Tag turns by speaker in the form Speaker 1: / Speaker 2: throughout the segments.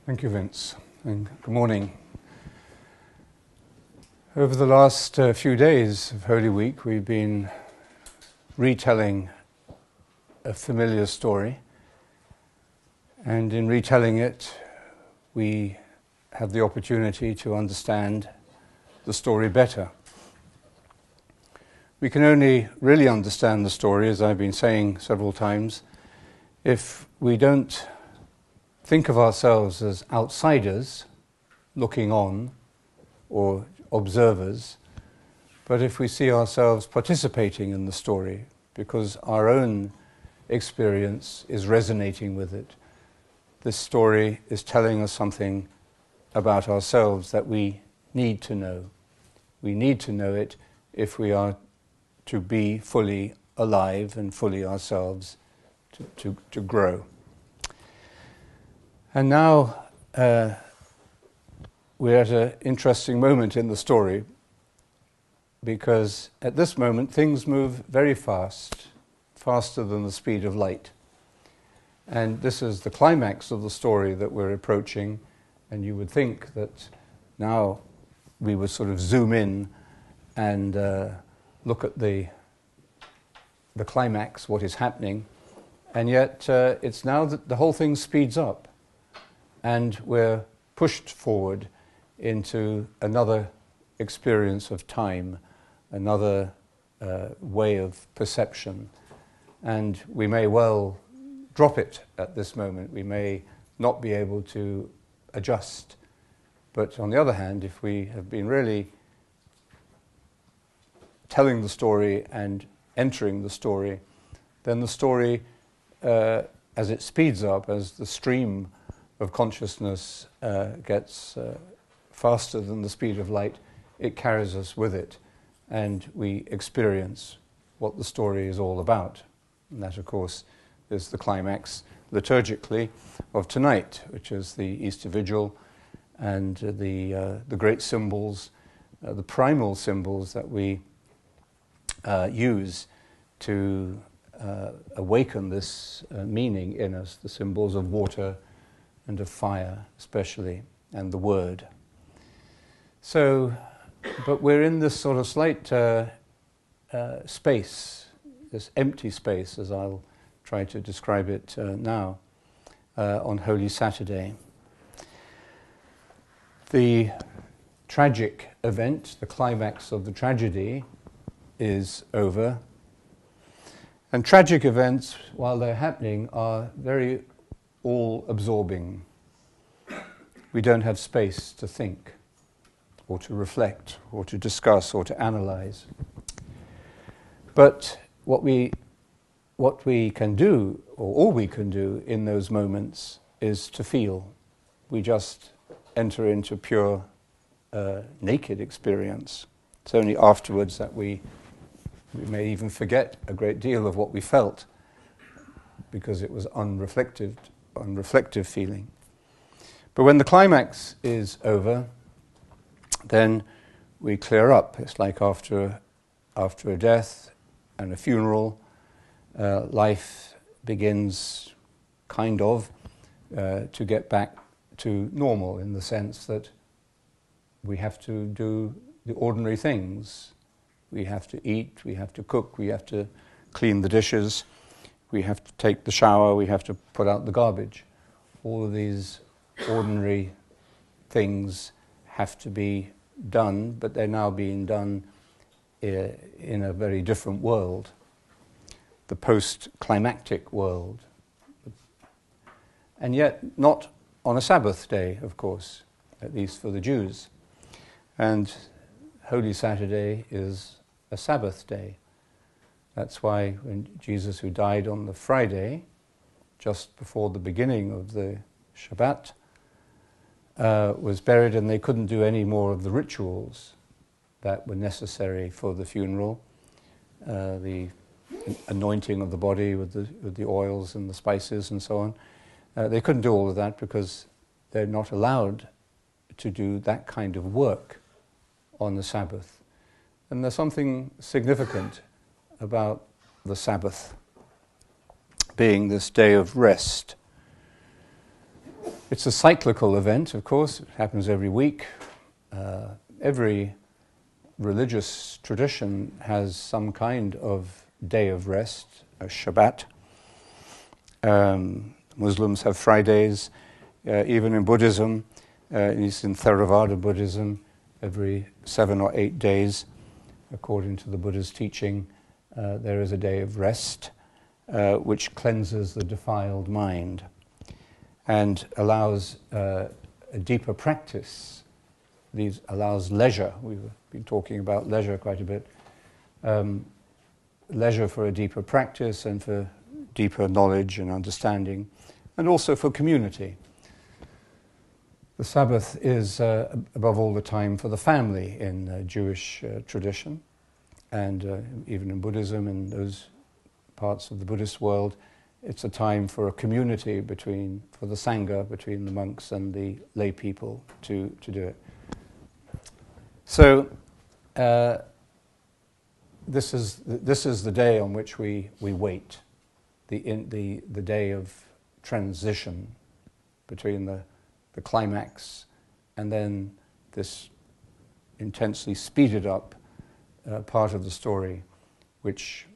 Speaker 1: Thank you, Vince, and good morning. Over the last few days of Holy Week, we've been retelling a familiar story, and in retelling it, we have the opportunity to understand the story better. We can only really understand the story, as I've been saying several times, if we don't think of ourselves as outsiders looking on or observers, but if we see ourselves participating in the story because our own experience is resonating with it. This story is telling us something about ourselves that we need to know. We need to know it if we are to be fully alive and fully ourselves, to grow. And now we're at an interesting moment in the story, because at this moment things move very fast, faster than the speed of light. And this is the climax of the story that we're approaching, and you would think that now we would sort of zoom in and look at the climax, what is happening, and yet it's now that the whole thing speeds up. And we're pushed forward into another experience of time, another way of perception. And we may well drop it at this moment. We may not be able to adjust. But on the other hand, if we have been really telling the story and entering the story, then the story, as it speeds up, as the stream of consciousness gets faster than the speed of light, it carries us with it, and we experience what the story is all about. And that, of course, is the climax, liturgically, of tonight, which is the Easter Vigil, and the great symbols, the primal symbols that we use to awaken this meaning in us, the symbols of water, and of fire especially, and the word. So, but we're in this sort of slight space, this empty space, as I'll try to describe it now, on Holy Saturday. The tragic event, the climax of the tragedy, is over. And tragic events, while they're happening, are very all-absorbing. We don't have space to think, or to reflect, or to discuss, or to analyze. But what we can do, or all we can do in those moments, is to feel. We just enter into pure naked experience. It's only afterwards that we may even forget a great deal of what we felt, because it was unreflective feeling. But when the climax is over, then we clear up. It's like after a death and a funeral, life begins kind of to get back to normal, in the sense that we have to do the ordinary things. We have to eat, we have to cook, we have to clean the dishes, we have to take the shower, we have to put out the garbage. All of these ordinary things have to be done, but they're now being done in a very different world, the post-climactic world. And yet not on a Sabbath day, of course, at least for the Jews. And Holy Saturday is a Sabbath day. That's why when Jesus, who died on the Friday, just before the beginning of the Shabbat, was buried, and they couldn't do any more of the rituals that were necessary for the funeral, the anointing of the body with the oils and the spices and so on. They couldn't do all of that because they're not allowed to do that kind of work on the Sabbath. And there's something significant about the Sabbath being this day of rest. It's a cyclical event, of course. It happens every week. Every religious tradition has some kind of day of rest, a Shabbat. Muslims have Fridays. Even in Buddhism, at least in Theravada Buddhism, every 7 or 8 days, according to the Buddha's teaching, there is a day of rest, which cleanses the defiled mind and allows a deeper practice. These allows leisure. We've been talking about leisure quite a bit. Leisure for a deeper practice and for deeper knowledge and understanding, and also for community. The Sabbath is, above all, the time for the family in Jewish tradition, and even in Buddhism, in those parts of the Buddhist world, it's a time for a community for the Sangha, between the monks and the lay people to do it. So this is the day on which we wait, the day of transition between the climax and then this intensely speeded up part of the story, which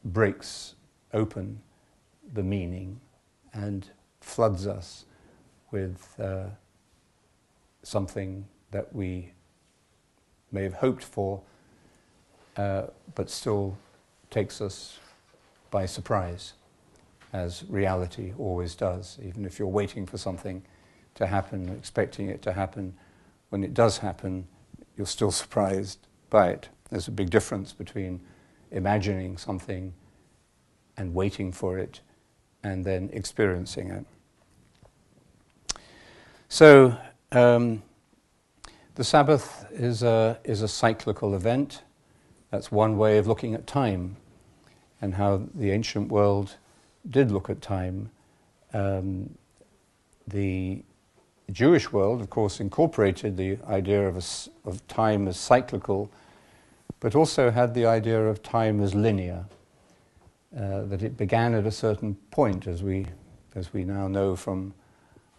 Speaker 1: breaks open the meaning and floods us with something that we may have hoped for, but still takes us by surprise, as reality always does. Even if you're waiting for something to happen, expecting it to happen, when it does happen, you're still surprised by it. There's a big difference between imagining something and waiting for it and then experiencing it. So the Sabbath is a cyclical event. That's one way of looking at time and how the ancient world did look at time. The Jewish world, of course, incorporated the idea of time as cyclical, but also had the idea of time as linear, that it began at a certain point, as we now know from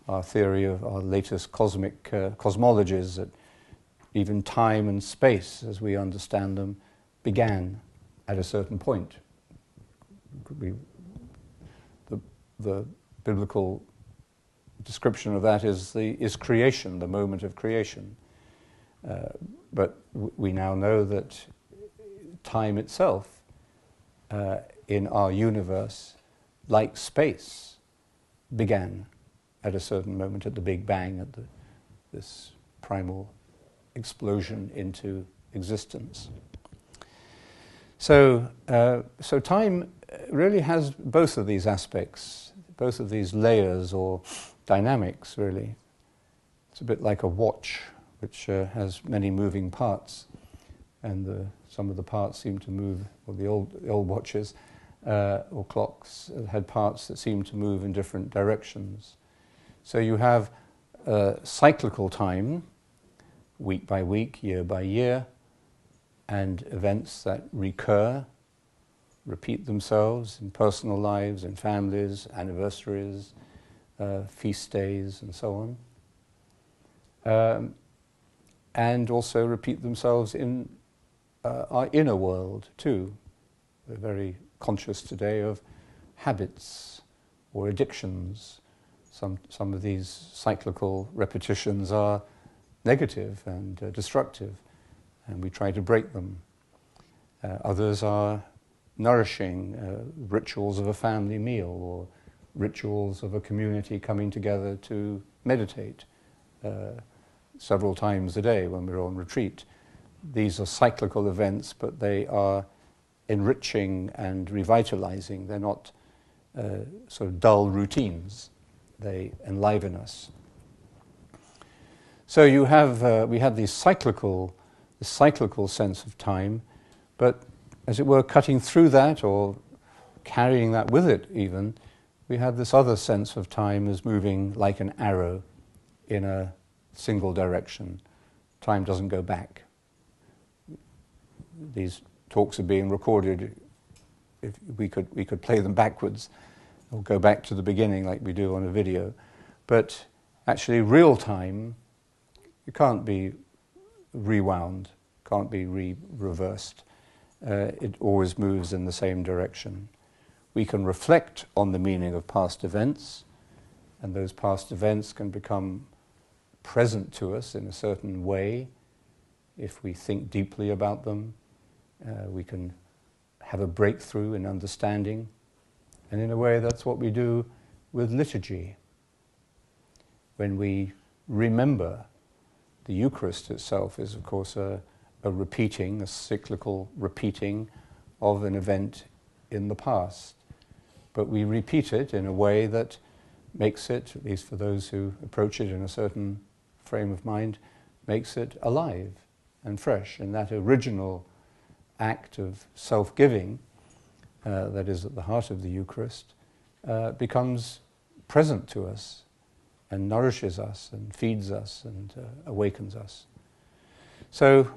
Speaker 1: our theory of our latest cosmic cosmologies, that even time and space, as we understand them, began at a certain point. The biblical description of that is creation, the moment of creation. But we now know that time itself in our universe, like space, began at a certain moment, at the Big Bang, at this primal explosion into existence. So time really has both of these aspects, both of these layers or dynamics, really. It's a bit like a watch, which has many moving parts, and some of the parts seem to move, or the old watches or clocks had parts that seem to move in different directions. So you have cyclical time, week by week, year by year, and events that recur, repeat themselves in personal lives, in families, anniversaries, feast days, and so on. And also repeat themselves in our inner world too. We're very conscious today of habits or addictions. Some of these cyclical repetitions are negative and destructive, and we try to break them. Others are nourishing, rituals of a family meal or rituals of a community coming together to meditate several times a day when we're on retreat. These are cyclical events, but they are enriching and revitalizing. They're not sort of dull routines. They enliven us. So you have we have the cyclical sense of time, but as it were, cutting through that or carrying that with it even, we have this other sense of time as moving like an arrow in a single direction. Time doesn't go back. These talks are being recorded. If we could play them backwards or go back to the beginning like we do on a video. But actually real time, it can't be rewound, can't be reversed. It always moves in the same direction. We can reflect on the meaning of past events, and those past events can become present to us in a certain way. If we think deeply about them, we can have a breakthrough in understanding. And in a way, that's what we do with liturgy. When we remember, the Eucharist itself is, of course, a repeating, a cyclical repeating of an event in the past. But we repeat it in a way that makes it, at least for those who approach it in a certain frame of mind, makes it alive and fresh. And that original act of self-giving that is at the heart of the Eucharist becomes present to us and nourishes us and feeds us and awakens us. So,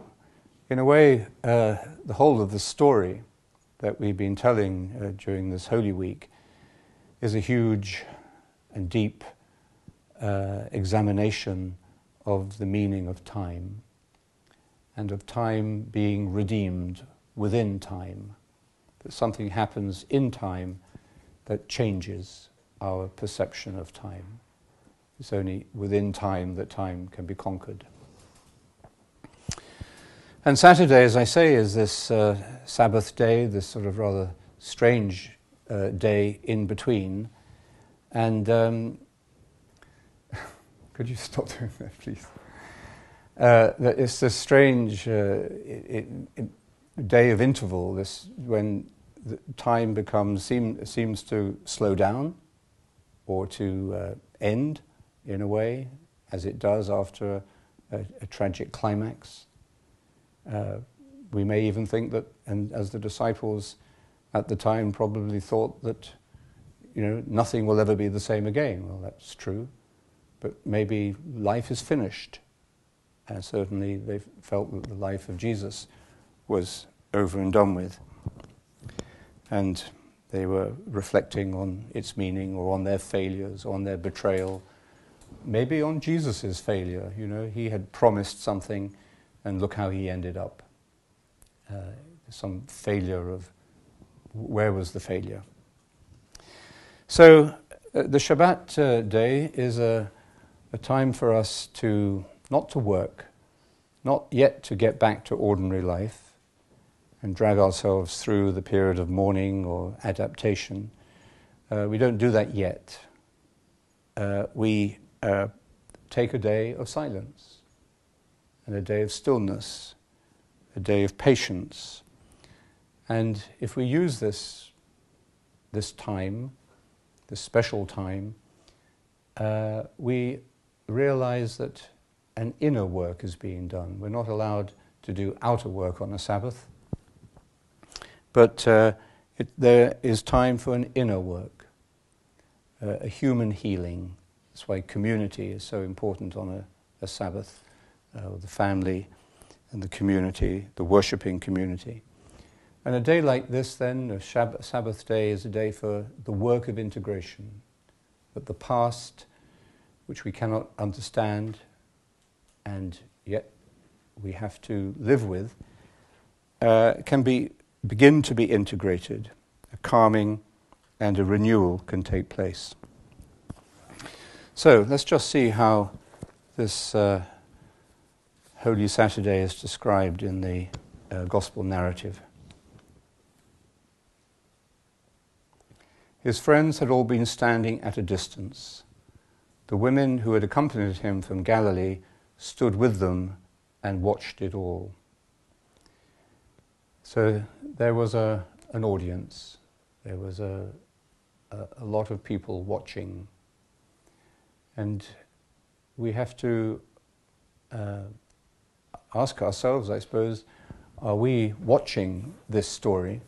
Speaker 1: in a way, the whole of the story that we've been telling during this Holy Week is a huge and deep examination of the meaning of time, and of time being redeemed within time. That something happens in time that changes our perception of time. It's only within time that time can be conquered. And Saturday, as I say, is this Sabbath day, this sort of rather strange day in between. And could you stop doing that, please? It's this strange day of interval, this when the time seems to slow down or to end in a way, as it does after a tragic climax. We may even think that, and as the disciples at the time probably thought that, nothing will ever be the same again. Well, that's true, but maybe life is finished. And certainly they felt that the life of Jesus was over and done with. And they were reflecting on its meaning, or on their failures, on their betrayal, maybe on Jesus' failure. He had promised something, and look how he ended up. Some failure of, where was the failure? So the Shabbat day is a time for us not to work, not yet to get back to ordinary life and drag ourselves through the period of mourning or adaptation. We don't do that yet. We take a day of silence and a day of stillness, a day of patience. And if we use this time, this special time, we realize that an inner work is being done. We're not allowed to do outer work on a Sabbath, but there is time for an inner work, a human healing. That's why community is so important on a Sabbath, the family and the community, the worshipping community. And a day like this then, a Sabbath day, is a day for the work of integration, that the past, which we cannot understand and yet we have to live with, can begin to be integrated. A calming and a renewal can take place. So let's just see how this Holy Saturday is described in the Gospel narrative. His friends had all been standing at a distance. The women who had accompanied him from Galilee stood with them and watched it all. So there was an audience. There was a lot of people watching. And we have to ask ourselves, I suppose, are we watching this story,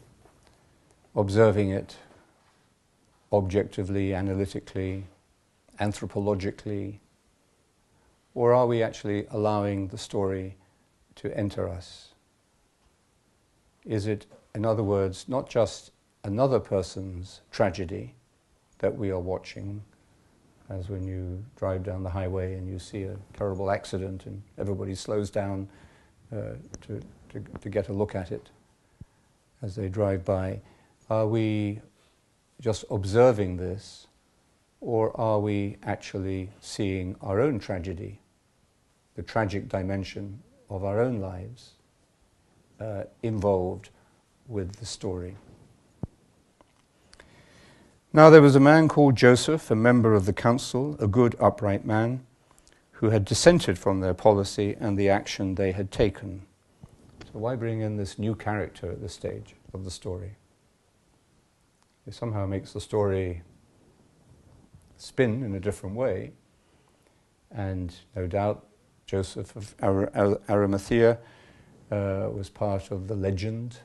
Speaker 1: observing it objectively, analytically, anthropologically, or are we actually allowing the story to enter us? Is it, in other words, not just another person's tragedy that we are watching, as when you drive down the highway and you see a terrible accident and everybody slows down to get a look at it as they drive by. Are we just observing this, or are we actually seeing our own tragedy, the tragic dimension of our own lives involved with the story? Now there was a man called Joseph, a member of the council, a good, upright man, who had dissented from their policy and the action they had taken. So why bring in this new character at this stage of the story? It somehow makes the story spin in a different way, and no doubt Joseph of Arimathea was part of the legend,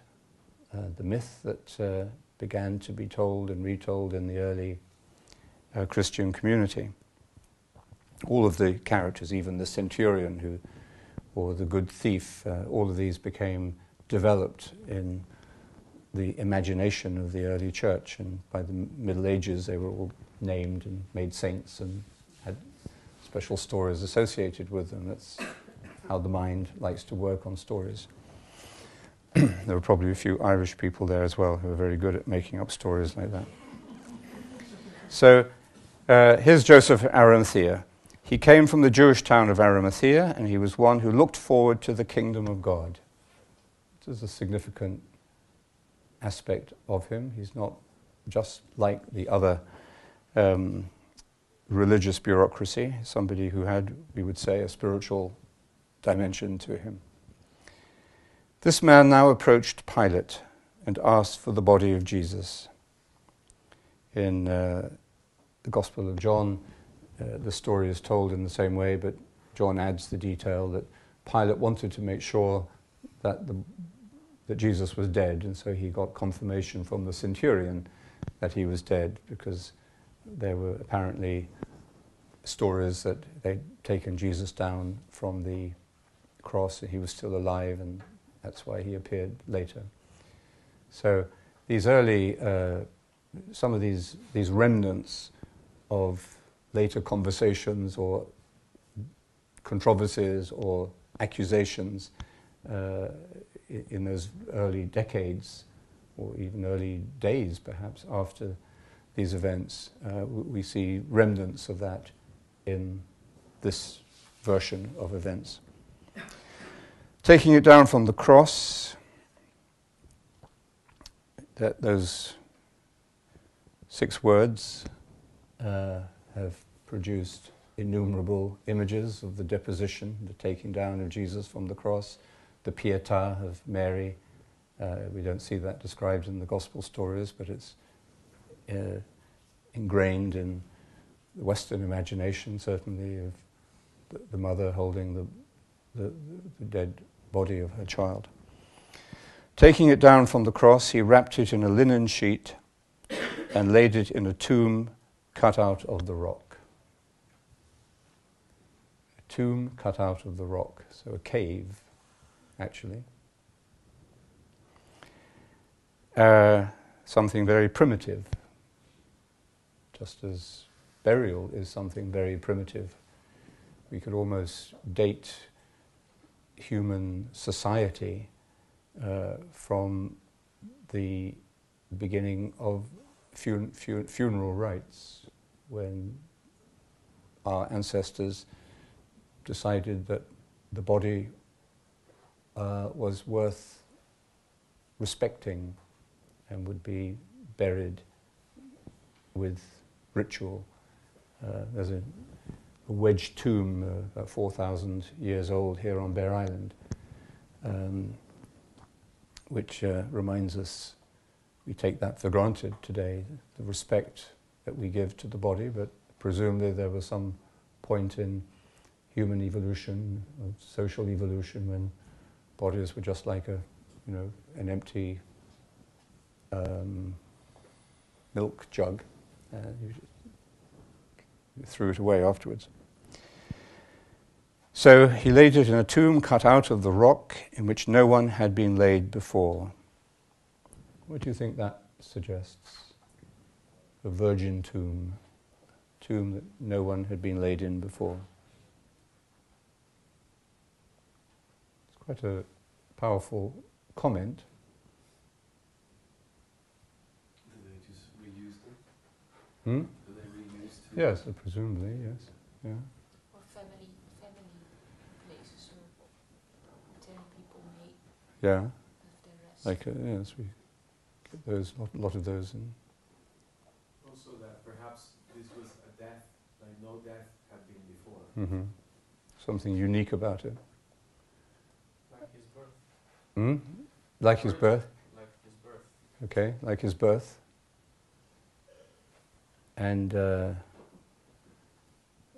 Speaker 1: the myth that began to be told and retold in the early Christian community. All of the characters, even the centurion or the good thief, all of these became developed in the imagination of the early church, and by the Middle Ages they were all named and made saints and had special stories associated with them. That's how the mind likes to work on stories. There were probably a few Irish people there as well who were very good at making up stories like that. So here's Joseph of Arimathea. He came from the Jewish town of Arimathea, and he was one who looked forward to the kingdom of God. This is a significant aspect of him. He's not just like the other religious bureaucracy, somebody who had, we would say, a spiritual dimension to him. This man now approached Pilate and asked for the body of Jesus. In the Gospel of John, the story is told in the same way, but John adds the detail that Pilate wanted to make sure that Jesus was dead, and so he got confirmation from the centurion that he was dead, because there were apparently stories that they'd taken Jesus down from the cross and he was still alive, and that's why he appeared later. So these early, some of these remnants of later conversations or controversies or accusations in those early decades, or even early days perhaps after these events, we see remnants of that in this version of events. Taking it down from the cross, those 6 words have produced innumerable images of the deposition, the taking down of Jesus from the cross, the pietà of Mary. We don't see that described in the gospel stories, but it's ingrained in the Western imagination, certainly, of the mother holding the dead body of her child. Taking it down from the cross, he wrapped it in a linen sheet and laid it in a tomb cut out of the rock. A tomb cut out of the rock, so a cave, actually. Something very primitive, just as burial is something very primitive. We could almost date human society from the beginning of funeral rites, when our ancestors decided that the body was worth respecting and would be buried with ritual. There's a wedge tomb about 4,000 years old here on Bere Island, which reminds us we take that for granted today, the respect that we give to the body, but presumably there was some point in human evolution, of social evolution, when bodies were just like an empty milk jug. You threw it away afterwards. So he laid it in a tomb cut out of the rock in which no one had been laid before. What do you think that suggests? A virgin tomb, tomb that no one had been laid in before. It's quite a powerful comment.
Speaker 2: Do they just reuse them?
Speaker 1: Hmm?
Speaker 2: Do they reuse tombs?
Speaker 1: Yes, presumably, yes. Yeah.
Speaker 3: Or family places or 10 people may
Speaker 1: Yeah.
Speaker 3: have their rest.
Speaker 1: Like, yes, we get those, a lot of those in.
Speaker 2: Also that perhaps this was a death, like no death had been before.
Speaker 1: Mm-hmm. Something unique about it.
Speaker 2: Like his birth.
Speaker 1: Hmm? Like his birth?
Speaker 2: Like his birth.
Speaker 1: Okay, like his birth. And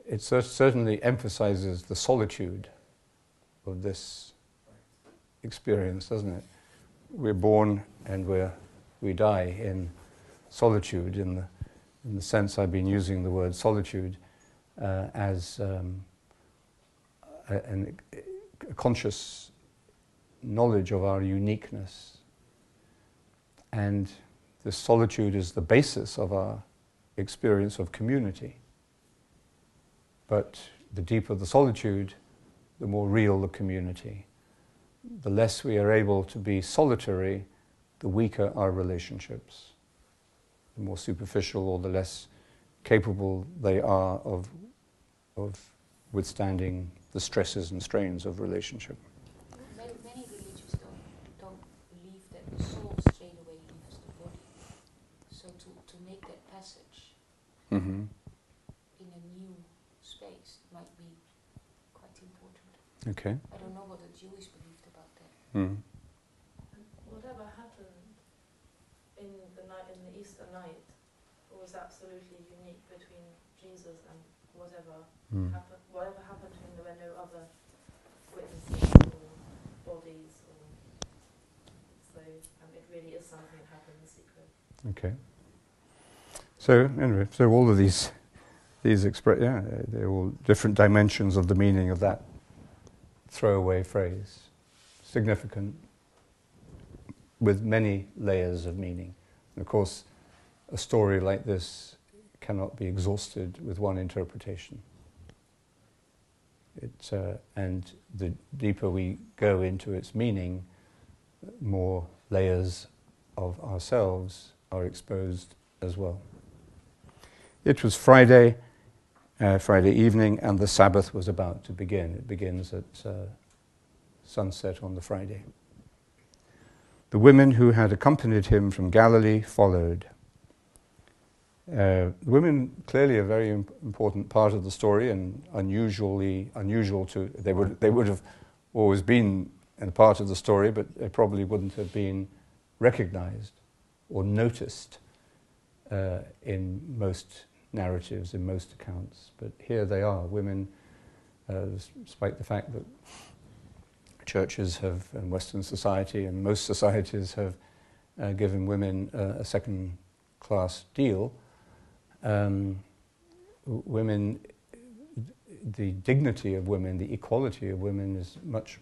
Speaker 1: it certainly emphasizes the solitude of this experience, doesn't it? We're born and we die in solitude, in the sense I've been using the word solitude as a conscious knowledge of our uniqueness. And this solitude is the basis of our experience of community. But the deeper the solitude, the more real the community. The less we are able to be solitary, the weaker our relationships. The more superficial or the less capable they are of withstanding the stresses and strains of relationship.
Speaker 3: Many religions don't believe that the soul straight away leaves the body. So to make that passage
Speaker 1: Mm-hmm.
Speaker 3: in a new space might be quite important.
Speaker 1: Okay.
Speaker 3: I don't know what the Jewish believed about that.
Speaker 1: Mm.
Speaker 4: Whatever happened in the Easter night was absolutely unique between Jesus and whatever happened. Whatever happened to him, there were no other witnesses or bodies, so it really is something that happened in secret.
Speaker 1: Okay. So anyway, so all of these they're all different dimensions of the meaning of that throwaway phrase, significant, with many layers of meaning. And of course, a story like this cannot be exhausted with one interpretation. And the deeper we go into its meaning, more layers of ourselves are exposed as well. It was Friday evening, and the Sabbath was about to begin. It begins at sunset on the Friday. The women who had accompanied him from Galilee followed. Women clearly a very important part of the story, and unusual to they would have always been a part of the story, but they probably wouldn't have been recognized or noticed in most narratives, in most accounts. But here they are, women, despite the fact that churches have, and Western society and most societies have given women a second-class deal. Women, the dignity of women, the equality of women is much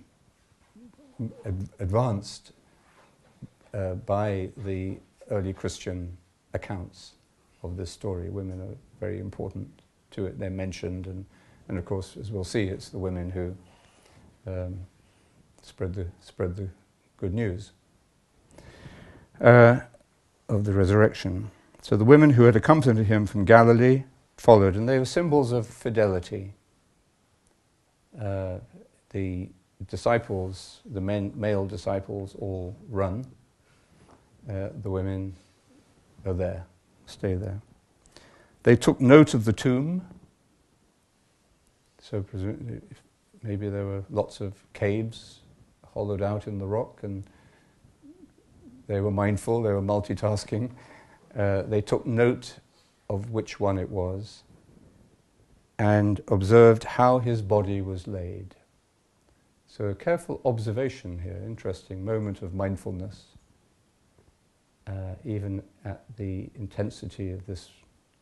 Speaker 1: advanced by the early Christian accounts of this story. Women are very important to it. They're mentioned, and of course, as we'll see, it's the women who spread the good news of the resurrection. So the women who had accompanied him from Galilee followed, and they were symbols of fidelity. The disciples, the male disciples, all run. The women are there, stay there. They took note of the tomb. So presumably, maybe there were lots of caves hollowed out in the rock, and they were mindful, they were multitasking. They took note of which one it was and observed how his body was laid. So a careful observation here, interesting moment of mindfulness, even at the intensity of this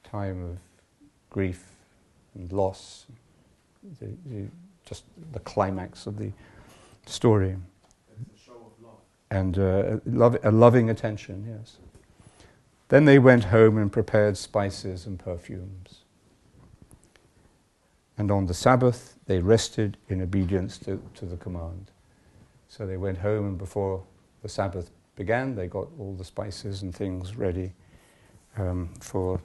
Speaker 1: time of grief and loss, just the climax of the story.
Speaker 2: It's a show of love.
Speaker 1: And a loving attention, yes. Then they went home and prepared spices and perfumes. and on the Sabbath they rested in obedience to the command. So they went home, and before the Sabbath began, they got all the spices and things ready for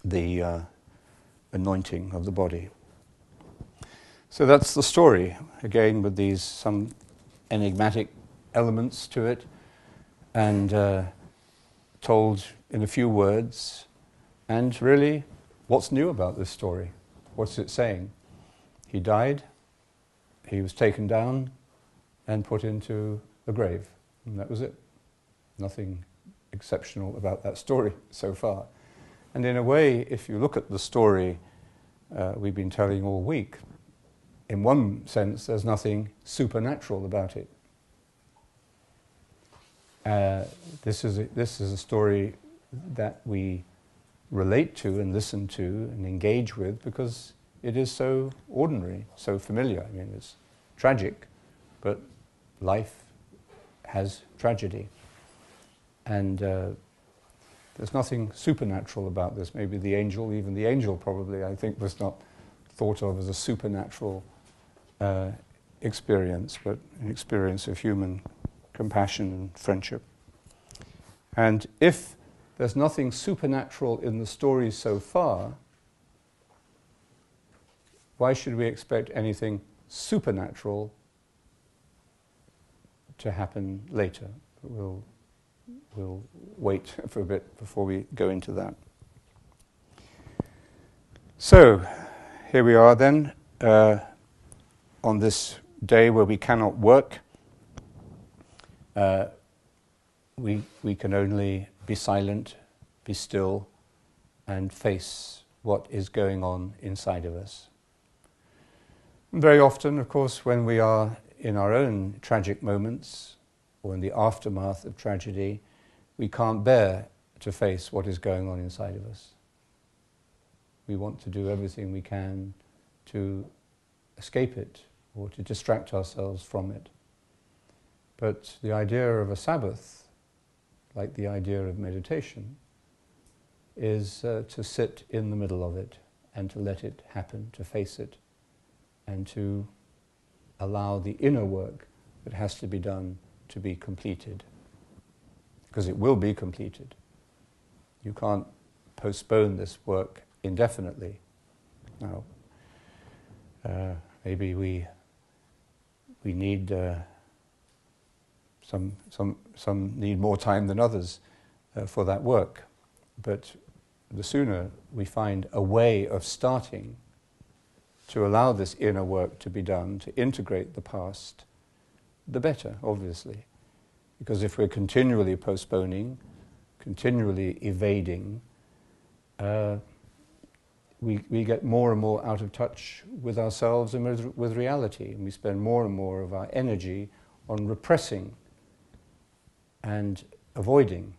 Speaker 1: the anointing of the body. So that's the story, again with these some enigmatic elements to it, and told in a few words. And really, what's new about this story? What's it saying? He died, he was taken down and put into the grave, and that was it. Nothing exceptional about that story so far. And in a way, if you look at the story we've been telling all week, in one sense there's nothing supernatural about it. This is a story that we relate to and listen to and engage with because it is so ordinary, so familiar. I mean, it's tragic, but life has tragedy. And there's nothing supernatural about this. Maybe the angel, even the angel probably, I think, was not thought of as a supernatural experience, but an experience of human compassion and friendship. And if there's nothing supernatural in the story so far, why should we expect anything supernatural to happen later? We'll wait for a bit before we go into that. So, here we are then, on this day where we cannot work. We can only be silent, be still, and face what is going on inside of us. And very often, of course, when we are in our own tragic moments, or in the aftermath of tragedy, we can't bear to face what is going on inside of us. We want to do everything we can to escape it, or to distract ourselves from it. But the idea of a Sabbath, like the idea of meditation, is to sit in the middle of it and to let it happen, to face it, and to allow the inner work that has to be done to be completed. Because it will be completed. You can't postpone this work indefinitely. Now, maybe we need some need more time than others for that work, but the sooner we find a way of starting to allow this inner work to be done, to integrate the past, the better, obviously. Because if we're continually postponing, continually evading, we get more and more out of touch with ourselves and with reality, and we spend more and more of our energy on repressing and avoiding.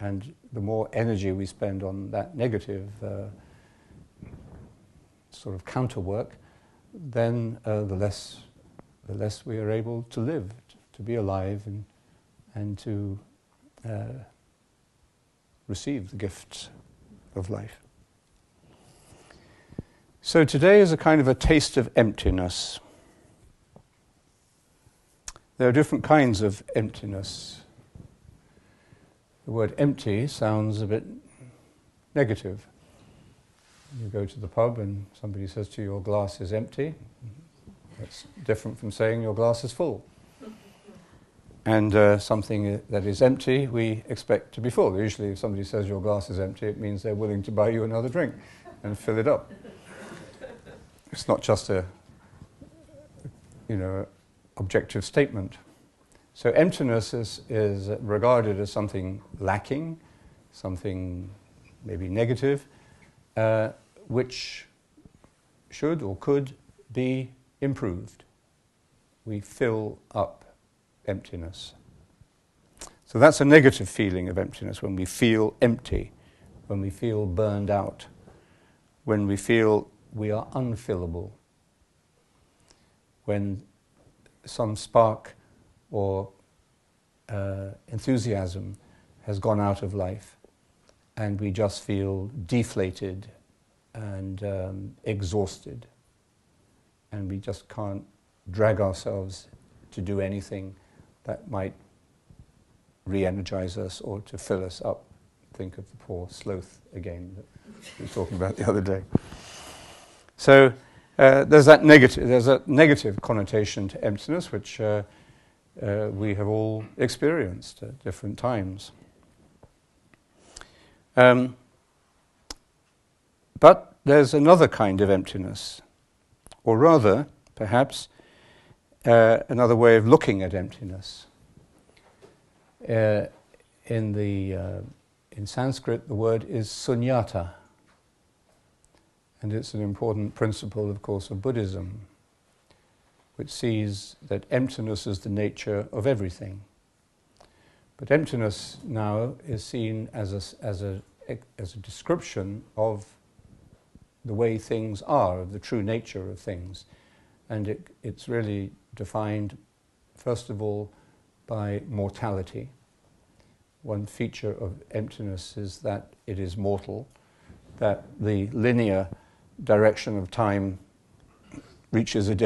Speaker 1: And the more energy we spend on that negative sort of counter work, then the less we are able to live, to be alive, and to receive the gifts of life. So today is a kind of a taste of emptiness. There are different kinds of emptiness. The word empty sounds a bit negative. You go to the pub and somebody says to you, your glass is empty. That's different from saying your glass is full. And something that is empty, we expect to be full. Usually if somebody says your glass is empty, it means they're willing to buy you another drink and fill it up. It's not just a, objective statement. So emptiness is regarded as something lacking, something maybe negative, which should or could be improved. We fill up emptiness. So that's a negative feeling of emptiness, when we feel empty, when we feel burned out, when we feel we are unfillable, when some spark or enthusiasm has gone out of life and we just feel deflated and exhausted, and we just can't drag ourselves to do anything that might re-energize us or to fill us up. Think of the poor sloth again that we were talking about the other day. So there's a negative connotation to emptiness, which we have all experienced at different times. But there's another kind of emptiness, or rather, perhaps, another way of looking at emptiness. In Sanskrit, the word is sunyata, and it's an important principle, of course, of Buddhism, which sees that emptiness is the nature of everything. But emptiness now is seen as a description of the way things are, of the true nature of things, and it's really defined, first of all, by mortality. One feature of emptiness is that it is mortal, that the linear direction of time reaches a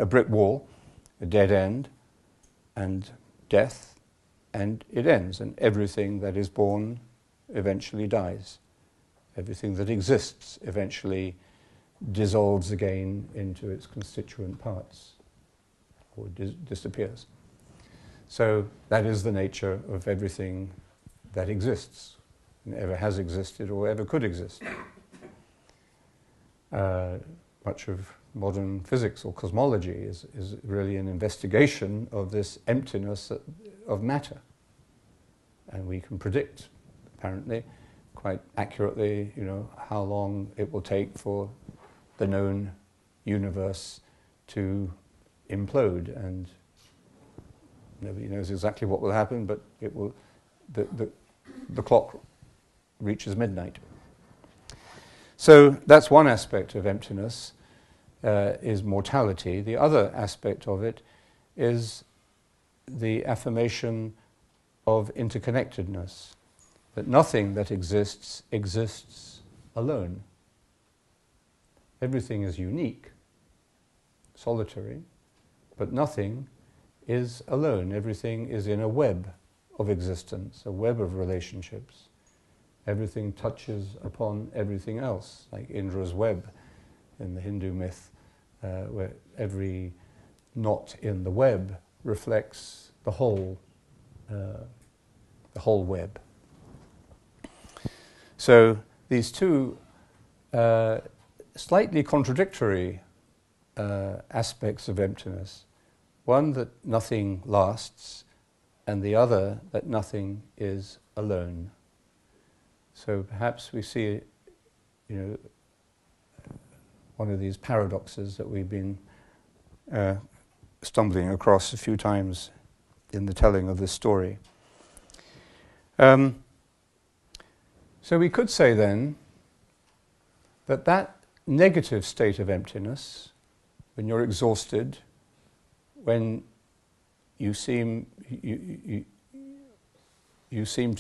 Speaker 1: brick wall, a dead end, and death, and it ends, and everything that is born eventually dies. Everything that exists eventually dissolves again into its constituent parts, or disappears. So that is the nature of everything that exists, and ever has existed or ever could exist. Much of modern physics or cosmology is really an investigation of this emptiness of matter. And we can predict, apparently, quite accurately, how long it will take for the known universe to implode, and nobody knows exactly what will happen, but it will. The clock reaches midnight. So that's one aspect of emptiness, is mortality. The other aspect of it is the affirmation of interconnectedness, that nothing that exists alone. Everything is unique, solitary, but nothing is alone. Everything is in a web of existence, a web of relationships. Everything touches upon everything else, like Indra's web in the Hindu myth, where every knot in the web reflects the whole web. So these two slightly contradictory aspects of emptiness, one that nothing lasts, and the other that nothing is alone. So perhaps we see, one of these paradoxes that we've been stumbling across a few times in the telling of this story. So we could say then that negative state of emptiness, when you're exhausted, when you seem to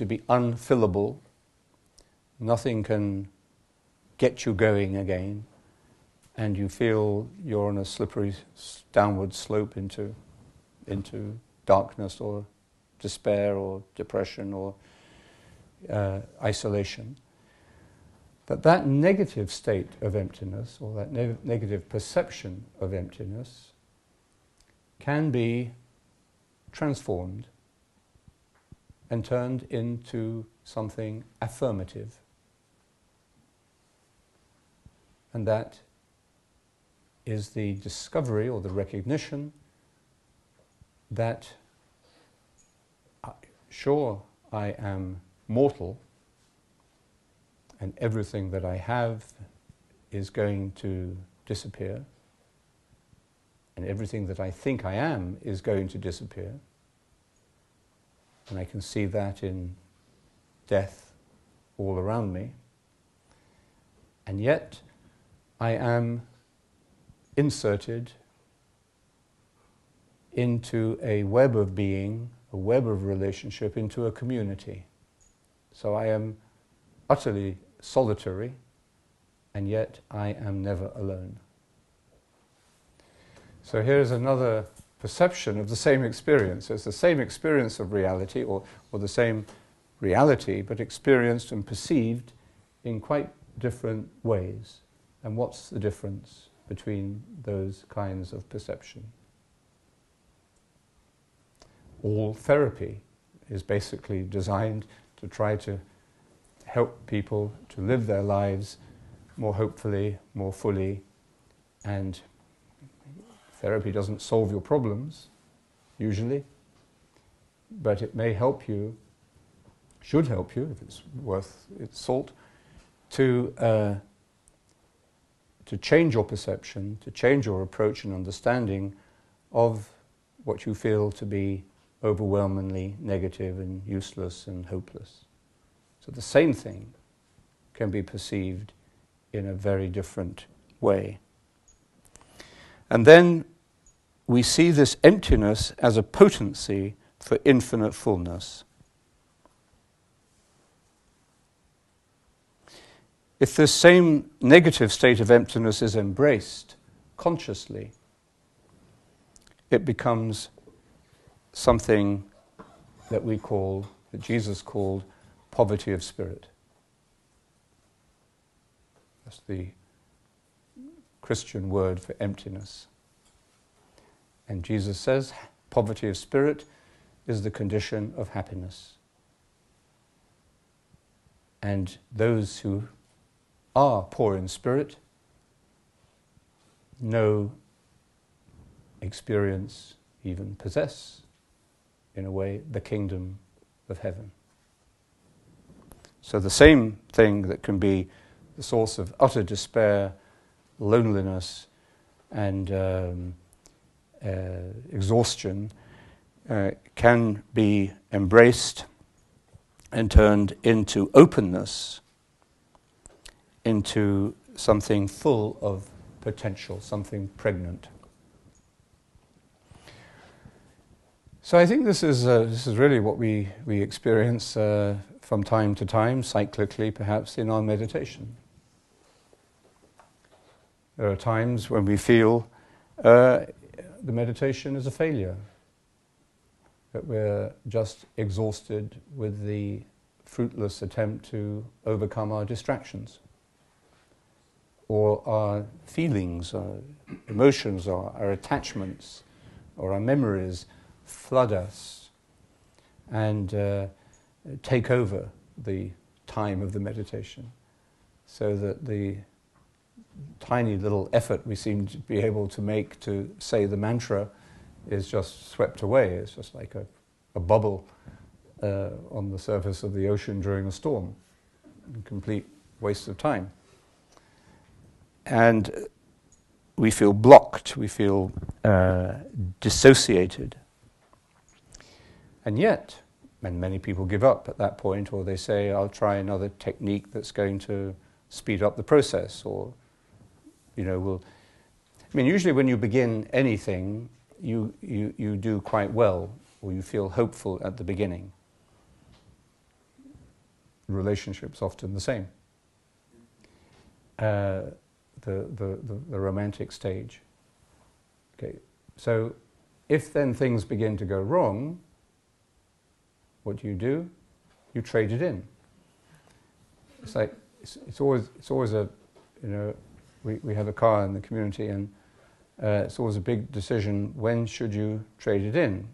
Speaker 1: be unfillable, nothing can get you going again, and you feel you're on a slippery downward slope into darkness or despair or depression or isolation. That negative state of emptiness, or that negative perception of emptiness, can be transformed and turned into something affirmative. And that is the discovery or the recognition that, sure, I am mortal, and everything that I have is going to disappear, and everything that I think I am is going to disappear, and I can see that in death all around me, and yet I am inserted into a web of being, a web of relationship, into a community. So I am utterly solitary and yet I am never alone. So here's another perception of the same experience. It's the same experience of reality, or the same reality, but experienced and perceived in quite different ways. And what's the difference between those kinds of perception? All therapy is basically designed to try to help people to live their lives more hopefully, more fully, and therapy doesn't solve your problems, usually, but it may help you, should help you, if it's worth its salt, to change your perception, to change your approach and understanding of what you feel to be overwhelmingly negative and useless and hopeless. So the same thing can be perceived in a very different way. And then we see this emptiness as a potency for infinite fullness. If this same negative state of emptiness is embraced consciously, it becomes something that we call, that Jesus called, poverty of spirit. That's the Christian word for emptiness. And Jesus says, poverty of spirit is the condition of happiness. And those who are poor in spirit know, experience, even possess, in a way, the kingdom of heaven. So the same thing that can be the source of utter despair, loneliness, and exhaustion can be embraced and turned into openness, into something full of potential, something pregnant. So I think this is really what we experience from time to time, cyclically perhaps, in our meditation. There are times when we feel the meditation is a failure, that we're just exhausted with the fruitless attempt to overcome our distractions, or our feelings, our emotions, or our attachments, or our memories flood us and take over the time of the meditation, so that the tiny little effort we seem to be able to make to say the mantra is just swept away. It's just like a bubble on the surface of the ocean during a storm. A complete waste of time. And we feel blocked, we feel dissociated. And yet, and many people give up at that point, or they say, I'll try another technique that's going to speed up the process, or usually when you begin anything, you do quite well, or you feel hopeful at the beginning. The relationship's often the same. The romantic stage. Okay, so if then things begin to go wrong, what do? You trade it in. It's like it's always a we have a car in the community, and it's always a big decision. When should you trade it in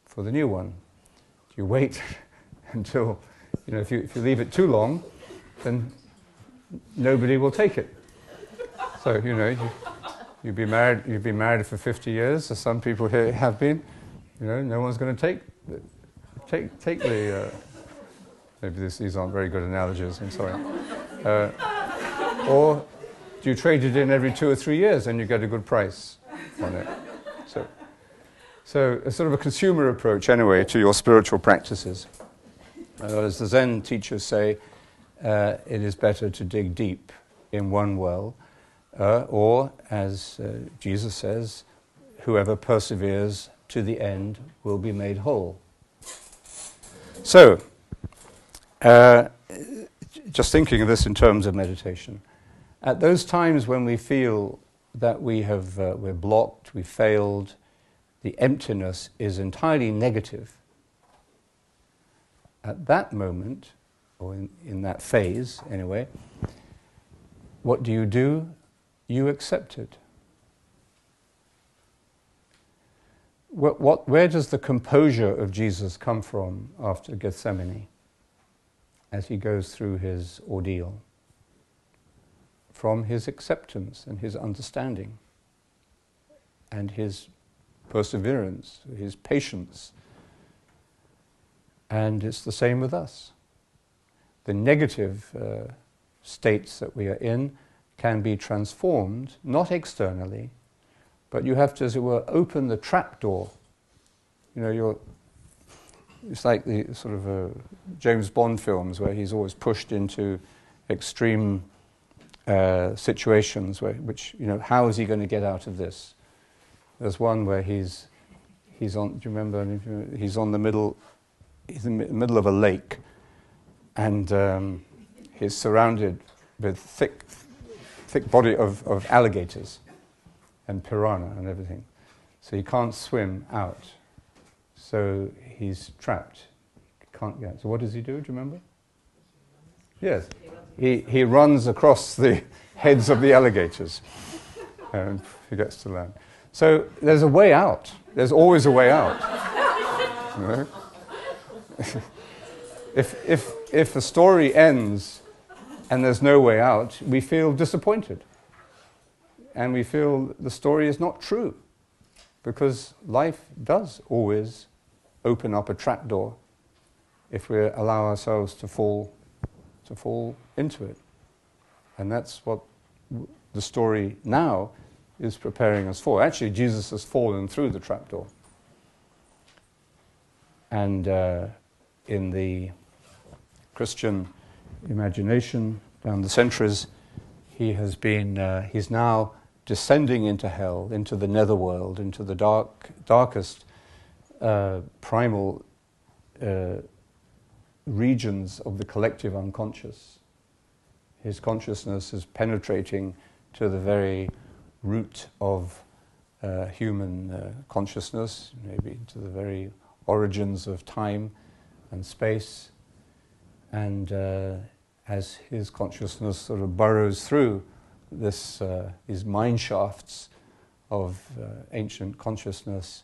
Speaker 1: for the new one? Do you wait until if you leave it too long, then nobody will take it. So you've been married for 50 years, as some people here have been. No one's going to take the. Maybe these aren't very good analogies. I'm sorry. Or do you trade it in every 2 or 3 years and you get a good price on it? So a sort of a consumer approach, anyway, to your spiritual practices. As the Zen teachers say, it is better to dig deep in one well, or, as Jesus says, whoever perseveres to the end will be made whole. So, just thinking of this in terms of meditation, At those times when we feel that we're blocked, we failed, the emptiness is entirely negative. At that moment, or in that phase anyway, what do? You accept it. Where does the composure of Jesus come from after Gethsemane as he goes through his ordeal? From his acceptance and his understanding and his perseverance, his patience. And it's the same with us. The negative states that we are in can be transformed, not externally, but you have to, as it were, open the trapdoor. You know, it's like the sort of James Bond films where he's always pushed into extreme situations which, you know, how is he going to get out of this? There's one where he's on, do you remember, he's in the middle of a lake, and he's surrounded with thick body of alligators and piranha and everything. So he can't swim out. So he's trapped. He can't get. So what does he do? Do you remember? Yes. He runs across the heads of the alligators and he gets to land. So there's a way out. There's always a way out. You know? If a story ends and there's no way out, we feel disappointed. And we feel the story is not true. Because life does always open up a trapdoor if we allow ourselves to fall into it. And that's what the story now is preparing us for. Actually, Jesus has fallen through the trapdoor. And in the Christian imagination down the centuries, he's now descending into hell, into the netherworld, into the darkest primal regions of the collective unconscious. His consciousness is penetrating to the very root of human consciousness, maybe to the very origins of time and space. And as his consciousness sort of burrows through these mine shafts of ancient consciousness,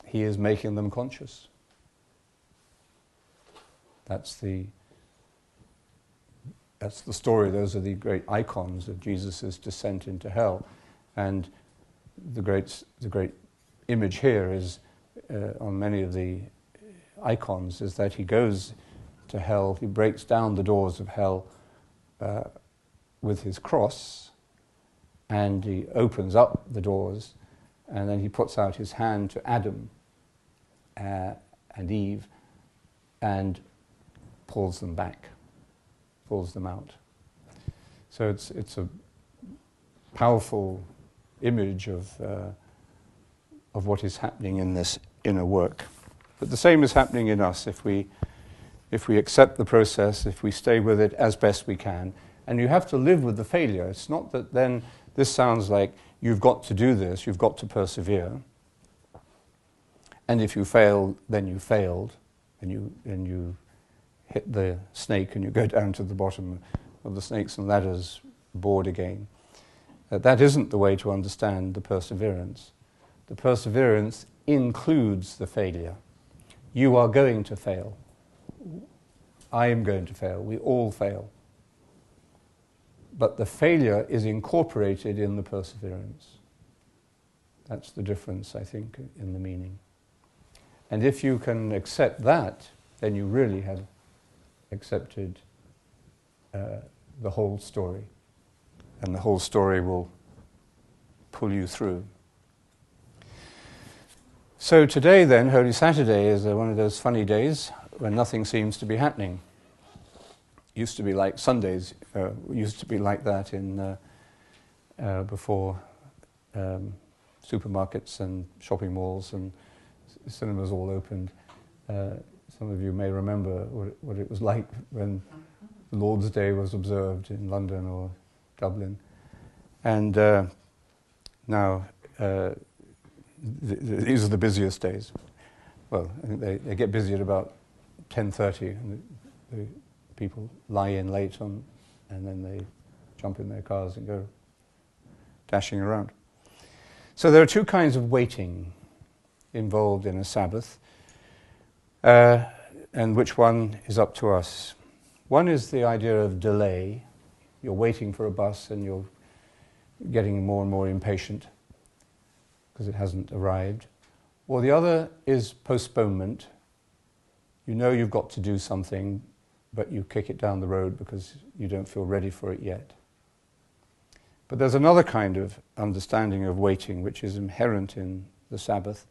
Speaker 1: he is making them conscious. That's the story. Those are the great icons of Jesus' descent into hell. And the great image here is, on many of the icons, is that he goes to hell, he breaks down the doors of hell with his cross, and he opens up the doors, and then he puts out his hand to Adam and Eve and pulls them back, pulls them out. So it's a powerful image of what is happening in this inner work. But the same is happening in us if we accept the process, if we stay with it as best we can. And you have to live with the failure. It's not that then this sounds like you've got to do this, you've got to persevere. And if you fail, then you failed, and you hit the snake and you go down to the bottom of the snakes and ladders board again. That isn't the way to understand the perseverance. The perseverance includes the failure. You are going to fail. I am going to fail. We all fail. But the failure is incorporated in the perseverance. That's the difference, I think, in the meaning. And if you can accept that, then you really have accepted the whole story. And the whole story will pull you through. So today then, Holy Saturday, is one of those funny days when nothing seems to be happening. Used to be like Sundays, used to be like that in before supermarkets and shopping malls and cinemas all opened. Some of you may remember what it was like when Lord's Day was observed in London or Dublin. And now these are the busiest days. Well, I think they get busy at about 10:30, and the people lie in late and then they jump in their cars and go dashing around. So there are two kinds of waiting involved in a Sabbath, and which one is up to us. One is the idea of delay. You're waiting for a bus and you're getting more and more impatient because it hasn't arrived. Or the other is postponement. You know you've got to do something, but you kick it down the road because you don't feel ready for it yet. But there's another kind of understanding of waiting which is inherent in the Sabbath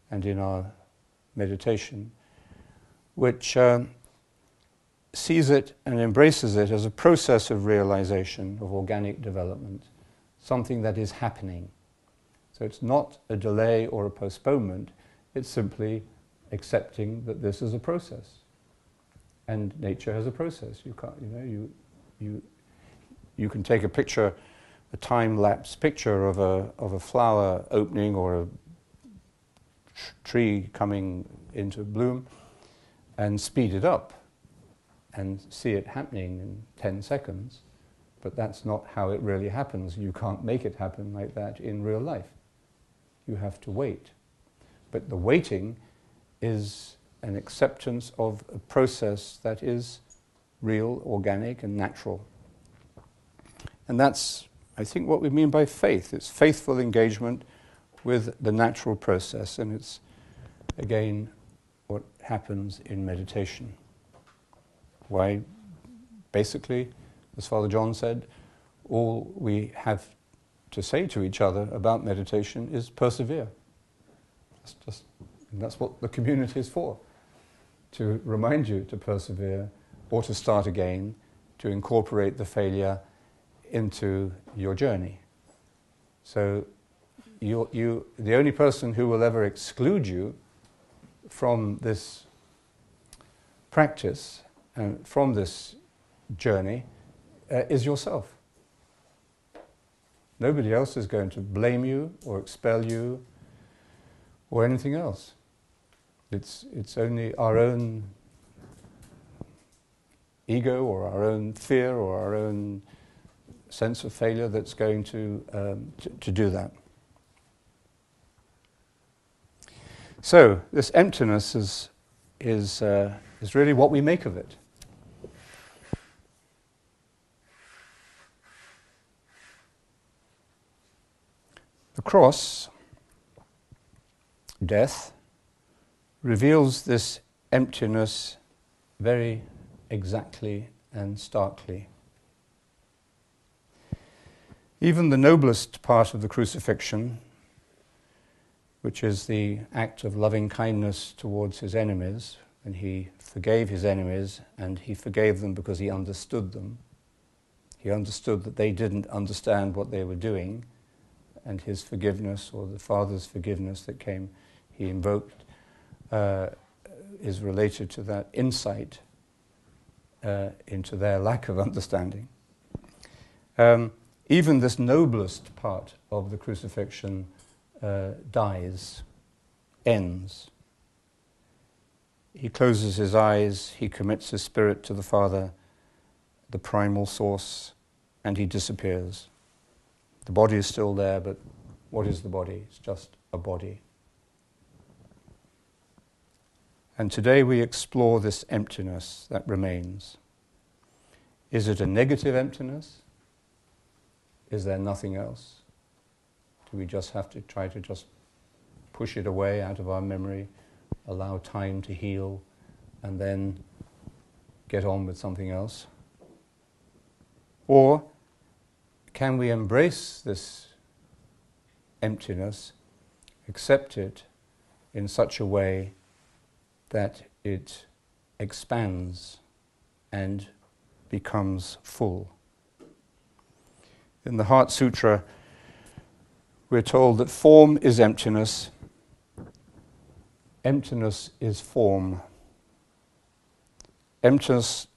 Speaker 1: and in our meditation, which sees it and embraces it as a process of realization, of organic development, something that is happening. So it's not a delay or a postponement, it's simply accepting that this is a process. And nature has a process. You can't, you can take a picture, a time-lapse picture of a flower opening or a tree coming into bloom and speed it up and see it happening in 10 seconds, but that's not how it really happens. You can't make it happen like that in real life. You have to wait. But the waiting is an acceptance of a process that is real, organic, and natural. And that's, I think, what we mean by faith. It's faithful engagement with the natural process, and it's, again, what happens in meditation. Why, basically, as Father John said, all we have to say to each other about meditation is persevere. That's what the community is for, to remind you to persevere or to start again, to incorporate the failure into your journey. So the only person who will ever exclude you from this practice and from this journey is yourself. Nobody else is going to blame you or expel you or anything else. It's only our own ego or our own fear or our own sense of failure that's going to do that. So this emptiness is really what we make of it. The cross, death, reveals this emptiness very exactly and starkly. Even the noblest part of the crucifixion, which is the act of loving kindness towards his enemies, and he forgave his enemies, and he forgave them because he understood them. He understood that they didn't understand what they were doing, and his forgiveness, or the Father's forgiveness that came, he invoked, is related to that insight into their lack of understanding. Even this noblest part of the crucifixion dies, ends. He closes his eyes, he commits his spirit to the Father, the primal source, and he disappears. The body is still there, but what is the body? It's just a body. And today we explore this emptiness that remains. Is it a negative emptiness? Is there nothing else? Do we just have to try to just push it away out of our memory, allow time to heal, and then get on with something else? Or can we embrace this emptiness, accept it in such a way that it expands and becomes full? In the Heart Sutra, we're told that form is emptiness, emptiness is form. emptiness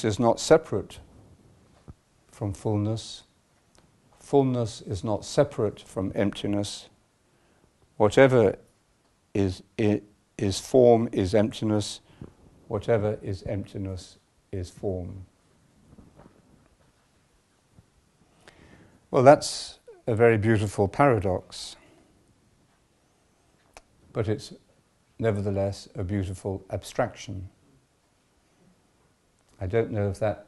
Speaker 1: is not separate from fullness. Fullness is not separate from emptiness. Whatever is form is emptiness. Whatever is emptiness is form. Well, that's a very beautiful paradox, but it's nevertheless a beautiful abstraction. I don't know if that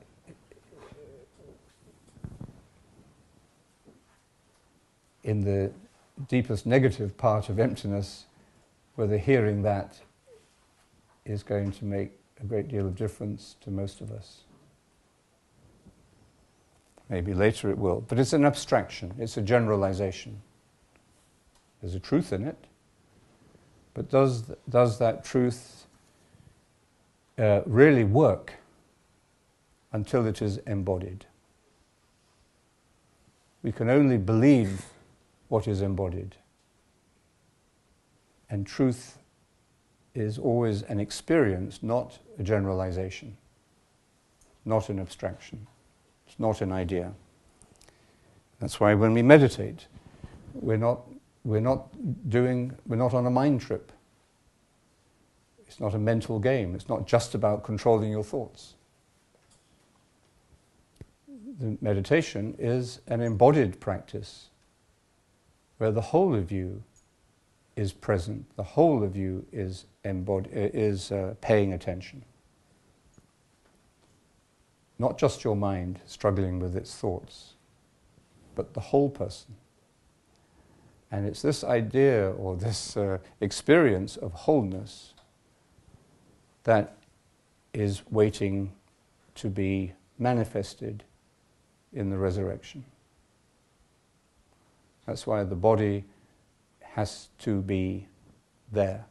Speaker 1: in the deepest negative part of emptiness, whether hearing that is going to make a great deal of difference to most of us. Maybe later it will, but it's an abstraction, it's a generalization. There's a truth in it, but does that truth really work until it is embodied? We can only believe what is embodied. And truth is always an experience, not a generalization, not an abstraction. It's not an idea. That's why when we meditate, we're not on a mind trip. It's not a mental game. It's not just about controlling your thoughts. The meditation is an embodied practice where the whole of you is present, the whole of you is paying attention. Not just your mind struggling with its thoughts, but the whole person. And it's this idea or this experience of wholeness that is waiting to be manifested in the resurrection. That's why the body has to be there.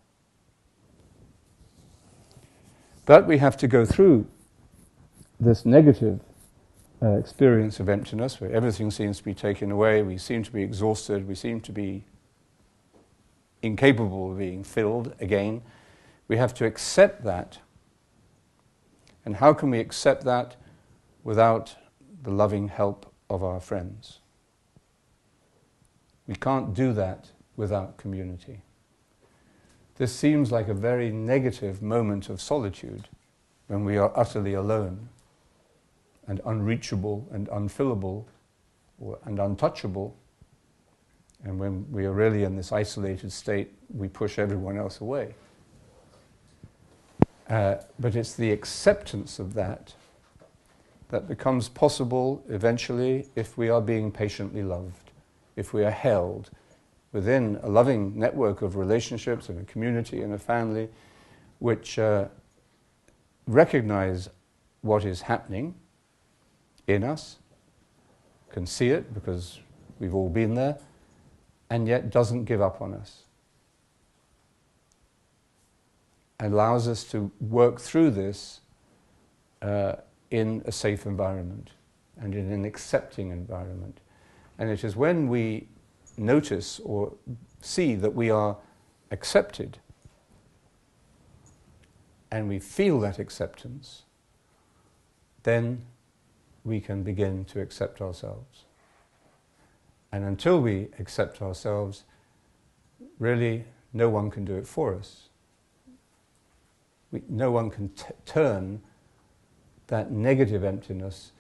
Speaker 1: But we have to go through this negative experience of emptiness, where everything seems to be taken away, we seem to be exhausted, we seem to be incapable of being filled again. We have to accept that. And how can we accept that without the loving help of our friends? We can't do that without community. This seems like a very negative moment of solitude when we are utterly alone and unreachable and unfillable and untouchable. And when we are really in this isolated state, we push everyone else away. But it's the acceptance of that that becomes possible eventually if we are being patiently loved, if we are held within a loving network of relationships and a community and a family which recognize what is happening in us, can see it because we've all been there, and yet doesn't give up on us. Allows us to work through this in a safe environment and in an accepting environment. And it is when we notice or see that we are accepted and we feel that acceptance, then we can begin to accept ourselves. And until we accept ourselves, really no one can do it for us. No one can turn that negative emptiness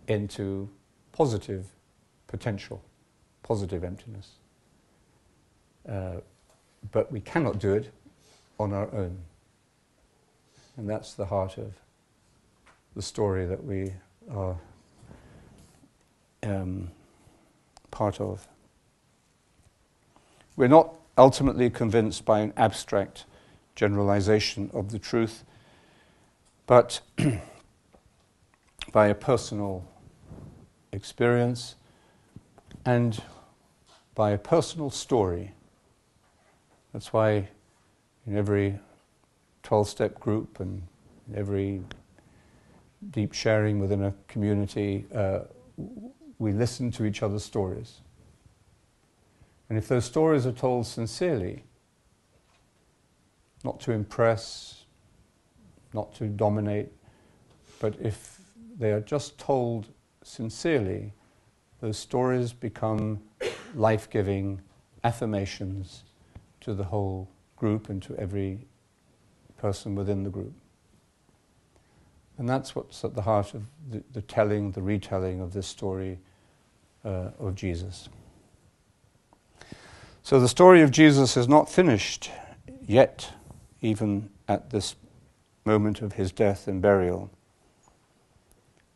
Speaker 1: into positive potential, positive emptiness. But we cannot do it on our own. And that's the heart of the story that we are part of. We're not ultimately convinced by an abstract generalization of the truth, but by a personal experience and by a personal story. That's why in every 12-step group and every deep sharing within a community, we listen to each other's stories. And if those stories are told sincerely, not to impress, not to dominate, but if they are just told sincerely, those stories become life-giving affirmations to the whole group and to every person within the group. And that's what's at the heart of the telling, the retelling of this story of Jesus. So the story of Jesus is not finished yet, even at this moment of his death and burial.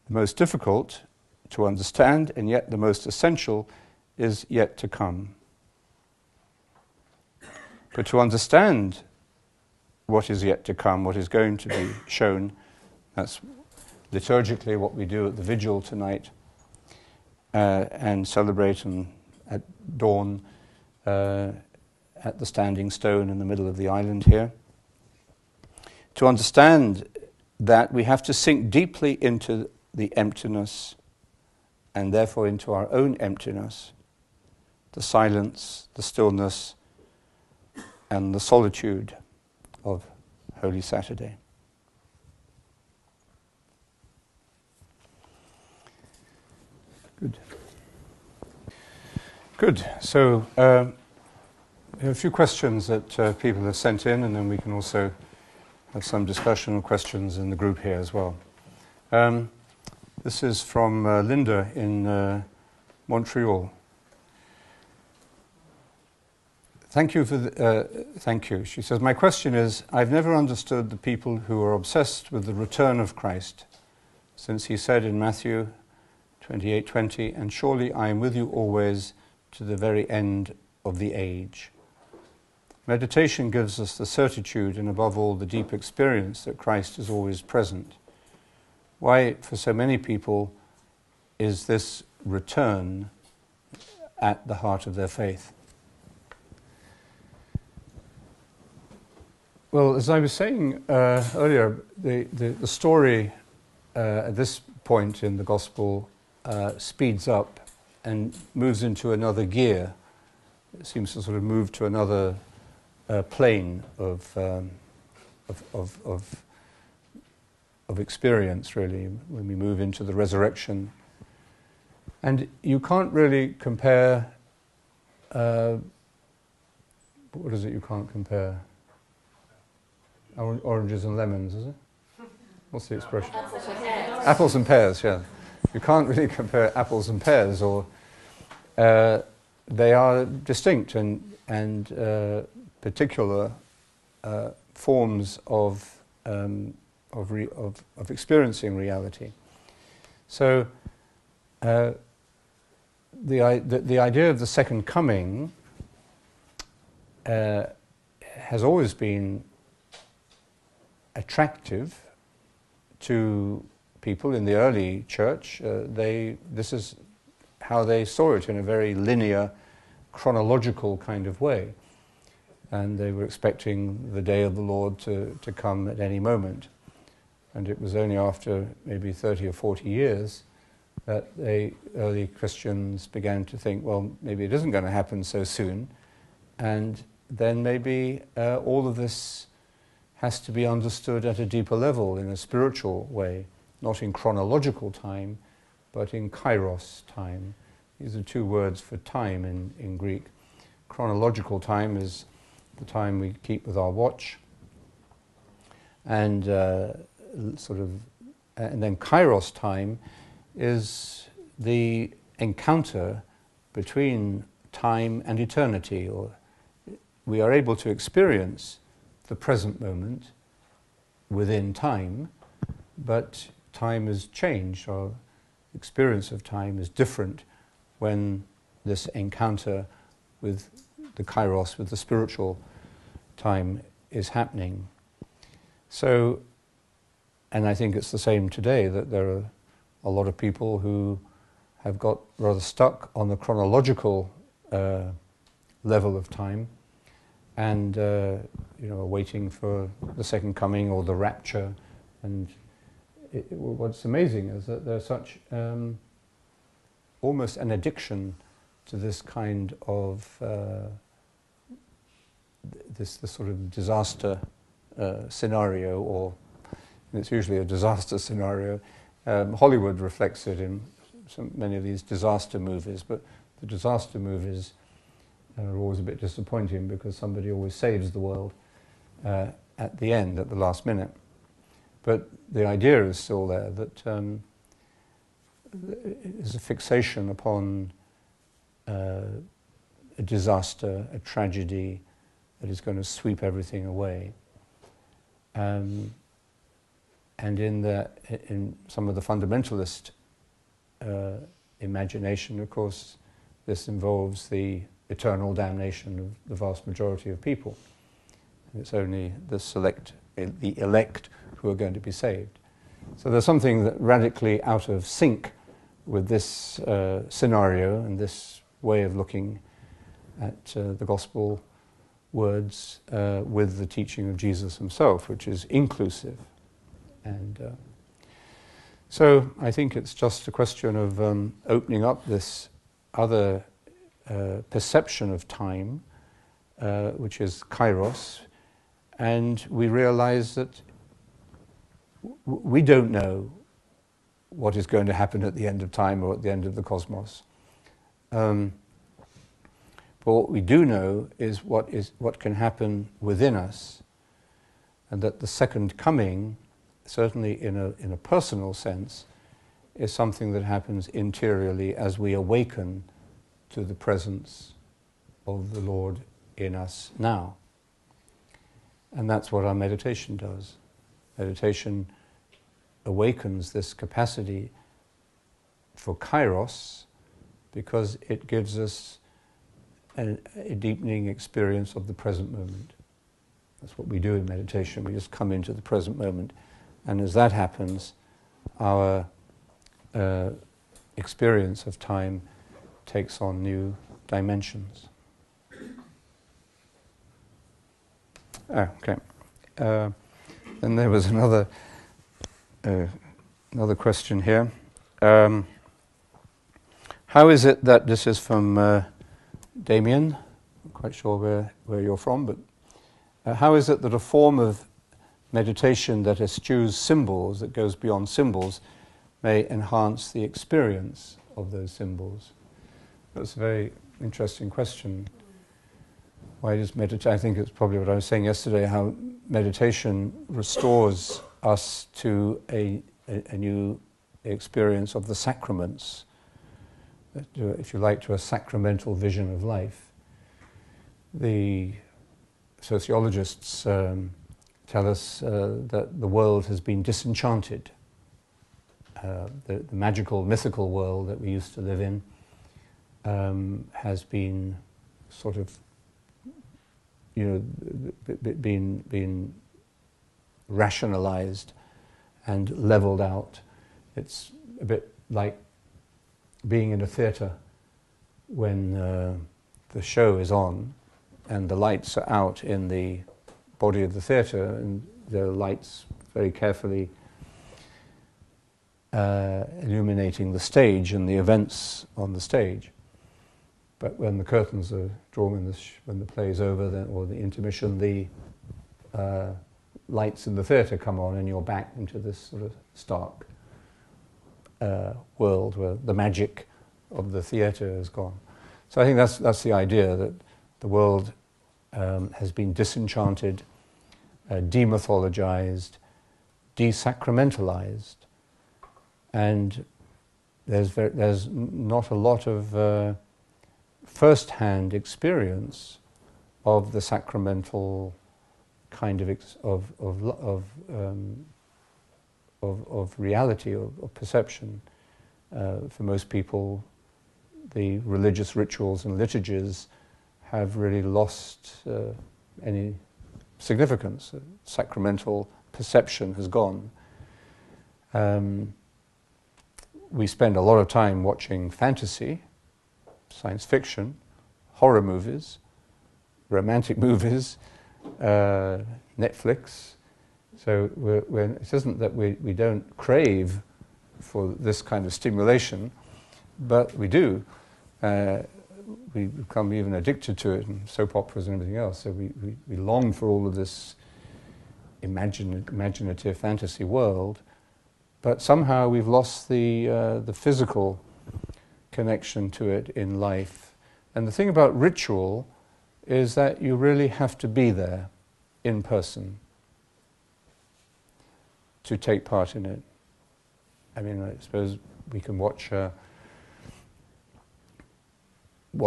Speaker 1: The most difficult to understand, and yet the most essential, is yet to come. But to understand what is yet to come, what is going to be shown, that's liturgically what we do at the vigil tonight, and celebrate at dawn at the standing stone in the middle of the island here. To understand that, we have to sink deeply into the emptiness, and therefore into our own emptiness, the silence, the stillness, and the solitude of Holy Saturday. Good. So we have a few questions that people have sent in, and then we can also have some discussion and questions in the group here as well. This is from Linda in Montreal. Thank you for thank you. She says, my question is, I've never understood the people who are obsessed with the return of Christ, since he said in Matthew 28:20, and surely I am with you always to the very end of the age. Meditation gives us the certitude and above all the deep experience that Christ is always present. Why, for so many people, is this return at the heart of their faith? Well, as I was saying earlier, the story at this point in the Gospel speeds up and moves into another gear. It seems to sort of move to another plane of experience, really, when we move into the resurrection. And you can't really compare, what is it you can't compare? Oranges and lemons, is it? What's the expression?
Speaker 3: Apples and pears.
Speaker 1: Apples and pears, yeah. You can't really compare apples and pears, or they are distinct and particular forms of experiencing reality. So the idea of the second coming has always been attractive to people in the early church. This is how they saw it, in a very linear, chronological kind of way. And they were expecting the day of the Lord to come at any moment. And it was only after maybe 30 or 40 years that the early Christians began to think, well, maybe it isn't going to happen so soon. And then maybe all of this has to be understood at a deeper level, in a spiritual way, not in chronological time, but in kairos time. These are two words for time in Greek. Chronological time is the time we keep with our watch, and and then kairos time is the encounter between time and eternity, or we are able to experience the present moment within time, but time has changed. Our experience of time is different when this encounter with the kairos, with the spiritual time, is happening. So, and I think it's the same today, that there are a lot of people who have got rather stuck on the chronological level of time, and are waiting for the second coming or the rapture. And what's amazing is that there's such almost an addiction to this kind of this sort of disaster scenario, or and it's usually a disaster scenario. Hollywood reflects it in many of these disaster movies, but the disaster movies are always a bit disappointing because somebody always saves the world at the end, at the last minute. But the idea is still there that there's a fixation upon a disaster, a tragedy that is going to sweep everything away. And in some of the fundamentalist imagination, of course, this involves the eternal damnation of the vast majority of people. And it's only the elect who are going to be saved. So there's something that radically out of sync with this scenario and this way of looking at the gospel words with the teaching of Jesus himself, which is inclusive. And so I think it's just a question of opening up this other perception of time, which is kairos, and we realize that we don't know what is going to happen at the end of time or at the end of the cosmos. But what we do know is what can happen within us, and that the second coming, certainly in a personal sense, is something that happens interiorly as we awaken to the presence of the Lord in us now. And that's what our meditation does. Meditation awakens this capacity for kairos because it gives us a deepening experience of the present moment. That's what we do in meditation. We just come into the present moment. And as that happens, our experience of time takes on new dimensions. Okay. Then there was another question here. How is it that, this is from Damien, I'm quite sure where you're from, but how is it that a form of meditation that eschews symbols, that goes beyond symbols, may enhance the experience of those symbols? That's a very interesting question. Why does meditation, I think it's probably what I was saying yesterday, how meditation restores us to a new experience of the sacraments, if you like, to a sacramental vision of life. The sociologists tell us that the world has been disenchanted. The magical, mythical world that we used to live in has been sort of, been rationalized and leveled out. It's a bit like being in a theatre when the show is on and the lights are out in the body of the theatre, and the lights very carefully illuminating the stage and the events on the stage. But when the curtains are drawn, when the play is over, or the intermission, the lights in the theatre come on, and you're back into this sort of stark world where the magic of the theatre is gone. So I think that's the idea, that the world has been disenchanted, demythologized, desacramentalized, and there's not a lot of first-hand experience of the sacramental kind of reality, of perception. For most people, the religious rituals and liturgies have really lost any significance. Sacramental perception has gone. We spend a lot of time watching fantasy, science fiction, horror movies, romantic movies, Netflix. So it isn't that we don't crave for this kind of stimulation, but we do. We become even addicted to it, and soap operas and everything else. So we long for all of this imaginative fantasy world, but somehow we've lost the physical connection to it in life. And the thing about ritual is that you really have to be there in person to take part in it. I mean, I suppose we can watch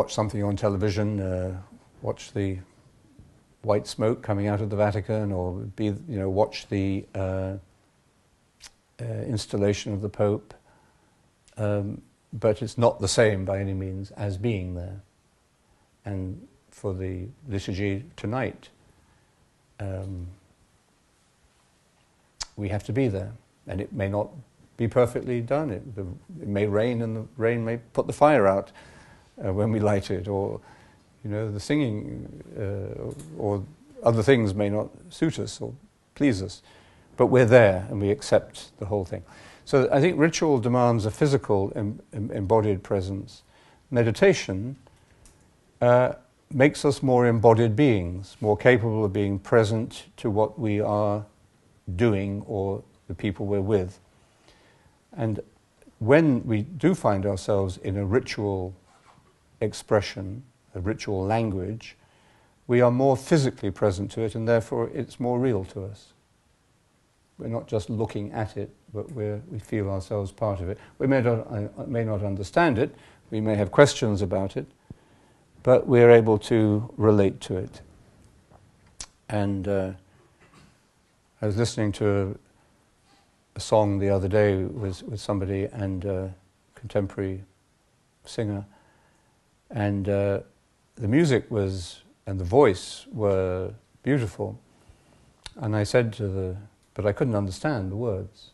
Speaker 1: something on television, watch the white smoke coming out of the Vatican, or watch the installation of the Pope. But it's not the same by any means as being there. And for the liturgy tonight, we have to be there. And it may not be perfectly done. It may rain, and the rain may put the fire out when we light it, or the singing or other things may not suit us or please us. But we're there, and we accept the whole thing. So I think ritual demands a physical embodied presence. Meditation makes us more embodied beings, more capable of being present to what we are doing or the people we're with. And when we do find ourselves in a ritual expression, a ritual language, we are more physically present to it, and therefore it's more real to us. We're not just looking at it, but we feel ourselves part of it. We may not understand it, we may have questions about it, but we're able to relate to it. And I was listening to a song the other day with somebody, and a contemporary singer, and the music and the voice were beautiful. And I said but I couldn't understand the words.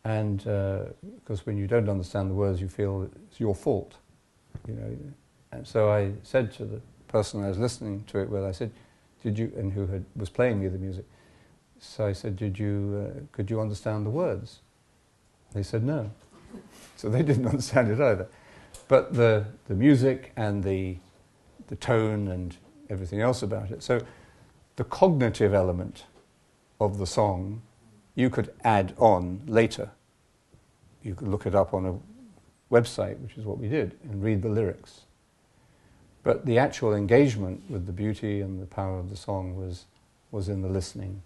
Speaker 1: And because when you don't understand the words, you feel it's your fault, And so I said to the person I was listening to it with, I said, "Did you?" And who was playing me the music. So I said, could you understand the words? They said no. So they didn't understand it either. But the music and the tone and everything else about it. So the cognitive element of the song you could add on later. You could look it up on a website, which is what we did, and read the lyrics. But the actual engagement with the beauty and the power of the song was in the listening.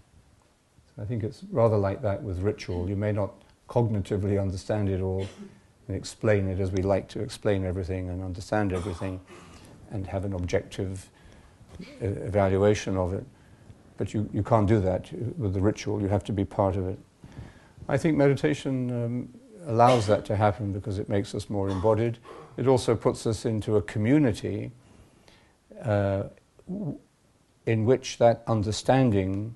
Speaker 1: I think it's rather like that with ritual. You may not cognitively understand it all and explain it as we like to explain everything and understand everything and have an objective evaluation of it. But you can't do that with the ritual. You have to be part of it. I think meditation allows that to happen because it makes us more embodied. It also puts us into a community in which that understanding,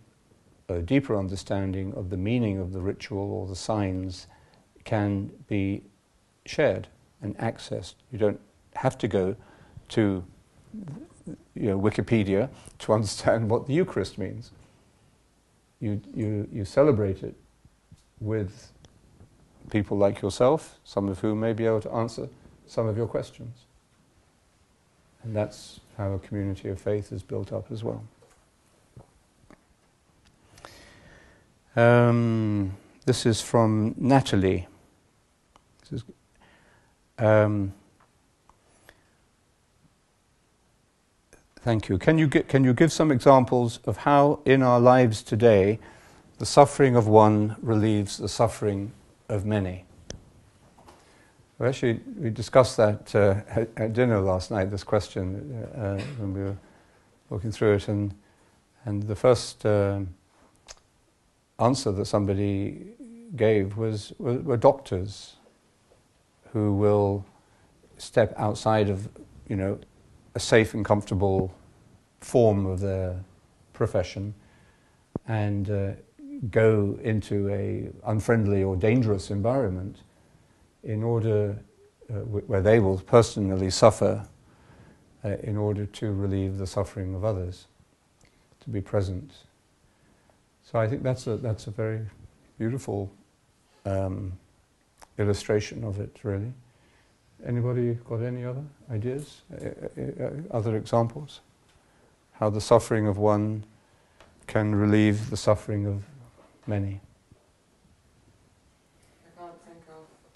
Speaker 1: a deeper understanding of the meaning of the ritual or the signs, can be shared and accessed. You don't have to go to Wikipedia to understand what the Eucharist means. You celebrate it with people like yourself, some of whom may be able to answer some of your questions. And that's how a community of faith is built up as well. This is from Natalie. This is, thank you. Can you give some examples of how in our lives today the suffering of one relieves the suffering of many? Well, actually, we discussed that at dinner last night, this question, when we were looking through it, and the first answer that somebody gave were doctors who will step outside of, a safe and comfortable form of their profession and go into a unfriendly or dangerous environment in order where they will personally suffer in order to relieve the suffering of others, to be present. So I think that's a very beautiful illustration of it, really. Anybody got any other ideas, other examples? How the suffering of one can relieve the suffering of many.
Speaker 5: I can't think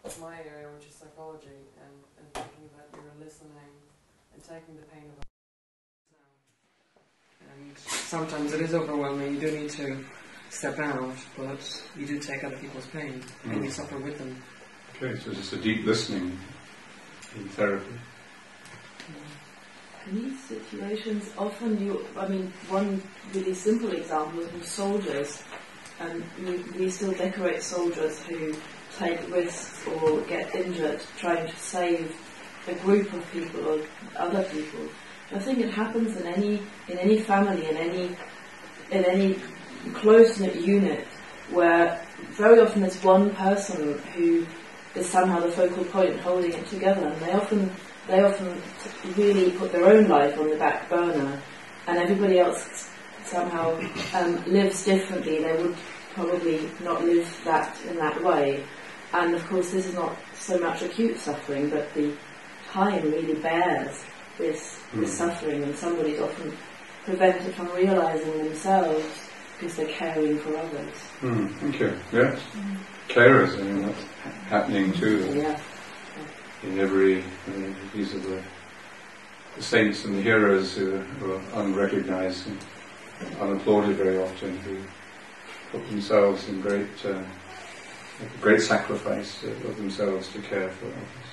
Speaker 5: of my area, which is psychology, and thinking that you're listening and taking the pain of others. And sometimes it is overwhelming. You do need to step out, but you do take other people's pain, and you suffer with them.
Speaker 1: Okay, so just a deep listening in therapy.
Speaker 4: In these situations, often one really simple example is with soldiers, and we still decorate soldiers who take risks or get injured trying to save a group of people or other people. I think it happens in any family, in any close-knit unit, where very often it's one person who is somehow the focal point holding it together, and they often really put their own life on the back burner, and everybody else somehow lives differently. They would probably not live that in that way. And of course this is not so much acute suffering, but the time really bears this suffering, and somebody's often prevented from realising themselves because they're caring for others.
Speaker 1: Thank you. Yes. Carers, I mean, that's happening too.
Speaker 4: Yeah.
Speaker 1: In every, these are the saints and the heroes who are unrecognised and unapplauded very often, who put themselves in great sacrifice of themselves to care for others.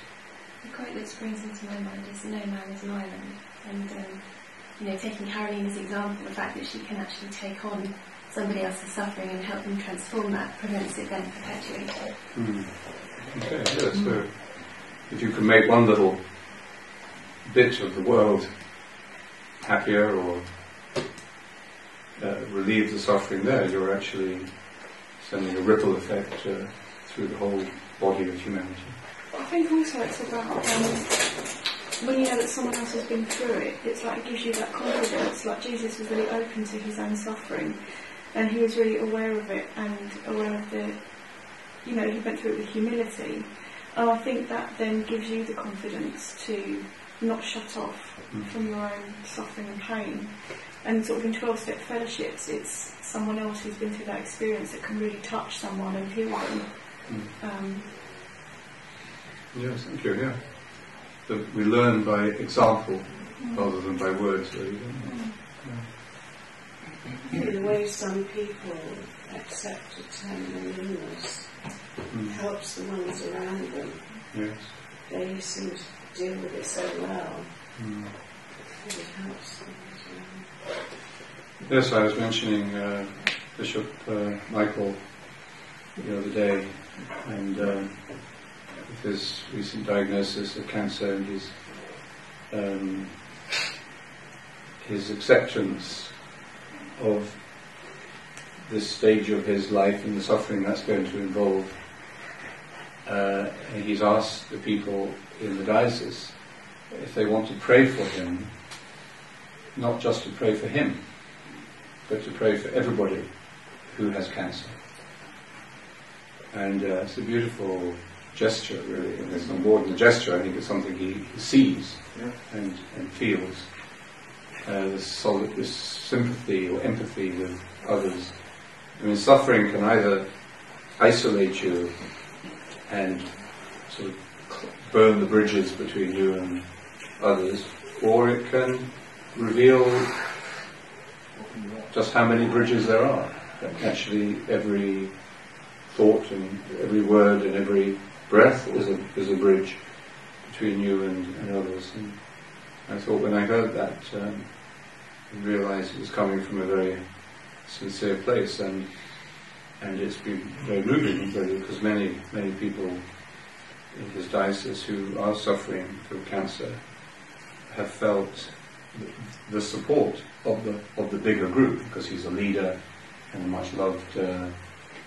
Speaker 6: The quote that springs into my mind is "No man is an island," and taking Carolina's example, the fact that she can actually take on somebody else's suffering and help them transform that prevents it then perpetuating.
Speaker 1: Okay, yes. So if you can make one little bit of the world happier or relieve the suffering there, you're actually sending a ripple effect through the whole body of humanity.
Speaker 7: I think also it's about when you know that someone else has been through it, it's like it gives you that confidence. Like Jesus was really open to his own suffering, and he was really aware of it and aware of the, he went through it with humility. And I think that then gives you the confidence to not shut off from your own suffering and pain. And sort of in 12-step fellowships, it's someone else who's been through that experience that can really touch someone and heal them.
Speaker 1: Yes, thank you, yeah. That we learn by example rather than by words, really.
Speaker 8: In a way, some people accept a terminal illness helps the ones around them.
Speaker 1: Yes.
Speaker 8: They seem to deal with it so well. It helps them as well.
Speaker 1: Yes, I was mentioning Bishop Michael the other day, and with his recent diagnosis of cancer and his acceptance of this stage of his life and the suffering that's going to involve. And he's asked the people in the diocese if they want to pray for him, not just to pray for him, but to pray for everybody who has cancer. And it's a beautiful gesture, really. And it's not more than a gesture. I think it's something he sees and feels. This sympathy or empathy with others. I mean, suffering can either isolate you and sort of burn the bridges between you and others, or it can reveal just how many bridges there are. That actually every thought and every word and every breath is a bridge between you and others. And I thought when I heard that, I realised it was coming from a very sincere place, and it's been very moving, really, because many people in his diocese who are suffering from cancer have felt the support of the bigger group, because he's a leader and a much loved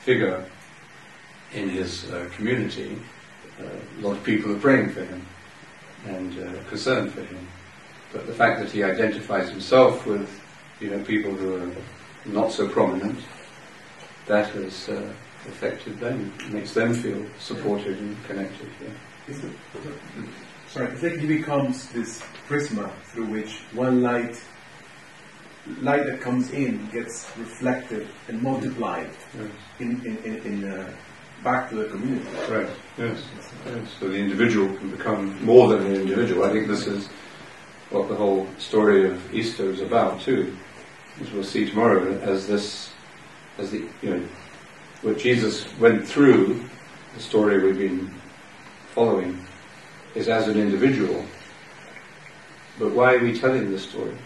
Speaker 1: figure in his community. A lot of people are praying for him and concerned for him. But the fact that he identifies himself with people who are not so prominent, that has affected them, makes them feel supported and connected. Yeah.
Speaker 9: It's like he becomes this prisma through which one light
Speaker 2: light that comes in gets reflected and multiplied back to the community.
Speaker 1: Right. Yes. So the individual can become more than an individual. I think this is what the whole story of Easter is about too, as we'll see tomorrow. What Jesus went through, the story we've been following, is as an individual. But why are we telling this story?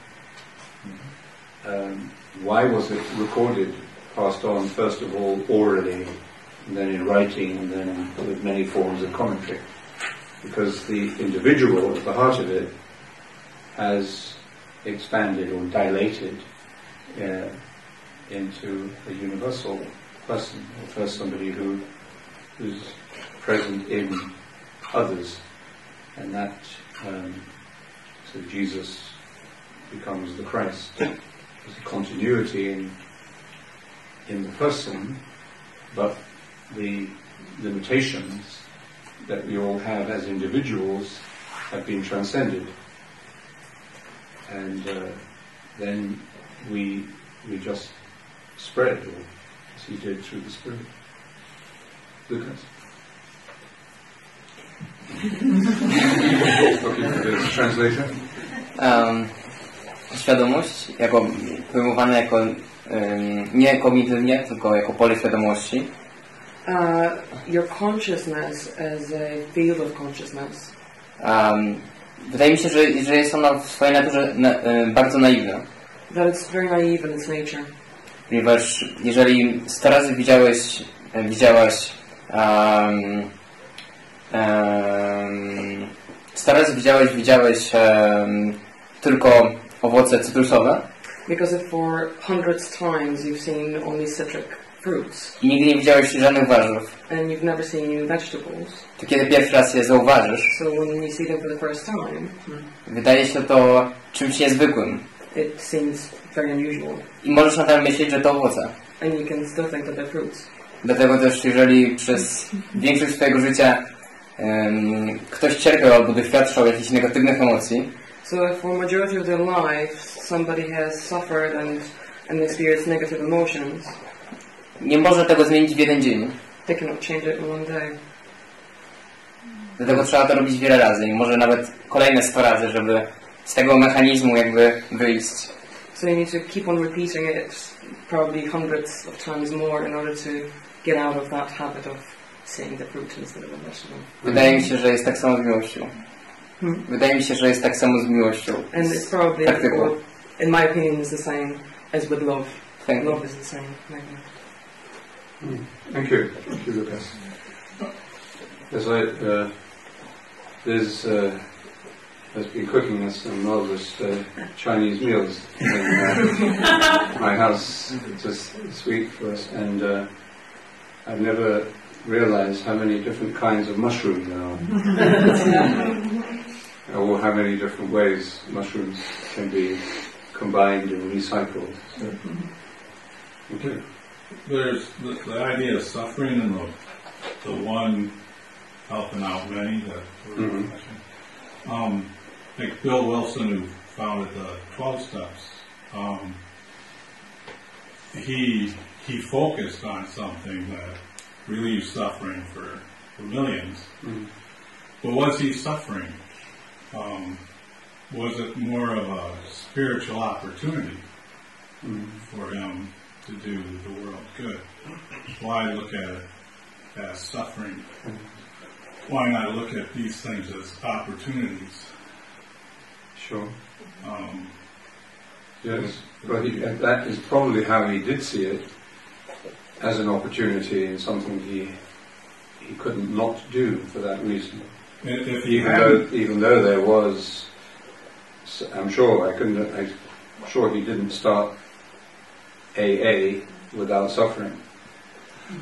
Speaker 1: Why was it recorded, passed on, first of all, orally, and then in writing, and then with many forms of commentary? Because the individual, at the heart of it, has expanded or dilated into a universal person, or first somebody who's present in others, and that so Jesus becomes the Christ. There's a continuity in the person, but the limitations that we all have as individuals have been transcended, and then we just spread, as he did through the Spirit. Lucas. Okay, translation.
Speaker 9: Świadomość, jako pojmowana jako nie kognitywnie, tylko jako pole świadomości.
Speaker 5: Your consciousness as a field of consciousness.
Speaker 9: Wydaje mi się, że jest ona w swojej naturze bardzo naiwna.
Speaker 5: That it's very naive in its nature.
Speaker 9: Ponieważ jeżeli 100 razy widziałaś tylko owoce cytrusowe.
Speaker 5: Because if for hundreds times you've seen only citric fruits.
Speaker 9: I nigdy nie widziałeś żadnych warzyw.
Speaker 5: And you've never seen vegetables.
Speaker 9: To kiedy pierwszy raz je zauważysz,
Speaker 5: so when you see them for the first time,
Speaker 9: wydaje się to czymś niezwykłym.
Speaker 5: It seems very unusual.
Speaker 9: I możesz nadal myśleć, że to owoce.
Speaker 5: And you can still think that they're fruits.
Speaker 9: Dlatego też, jeżeli przez większość swojego życia ktoś cierpiał albo doświadczał jakichś negatywnych emocji,
Speaker 5: so if for majority of their life somebody has suffered and experienced negative emotions,
Speaker 9: nie może tego zmienić w jeden dzień.
Speaker 5: They cannot change it in one day.
Speaker 9: Dlatego trzeba to robić wiele razy i może nawet kolejne 100 razy, żeby z tego mechanizmu jakby wyjść.
Speaker 5: So you need to keep on repeating it probably hundreds of times more in order to get out of that habit of seeing the fruit instead of a vegetable.
Speaker 9: Wydaje mi się, że jest tak samo z miłością. Wydaje mi się, że jest tak samo z miłością.
Speaker 5: And it's probably, in my opinion, is the same as with love. Love is the same.
Speaker 1: Thank you. Thank you, Lucas. Has been cooking us some marvelous Chinese meals in my house just this week for us, and I've never realized how many different kinds of mushroom there are, or how many different ways mushrooms can be combined and recycled. So, okay.
Speaker 10: There's the idea of suffering and the one helping out many that we're mentioning. Like Bill Wilson, who founded the 12 Steps, he focused on something that relieves suffering for millions. But was he suffering? Was it more of a spiritual opportunity for him to do the world good? Why look at it as suffering? Why not look at these things as opportunities?
Speaker 1: Sure. Yes, but that is probably how he did see it, as an opportunity and something he couldn't not do for that reason. Even though there was, I'm sure he didn't start AA without suffering.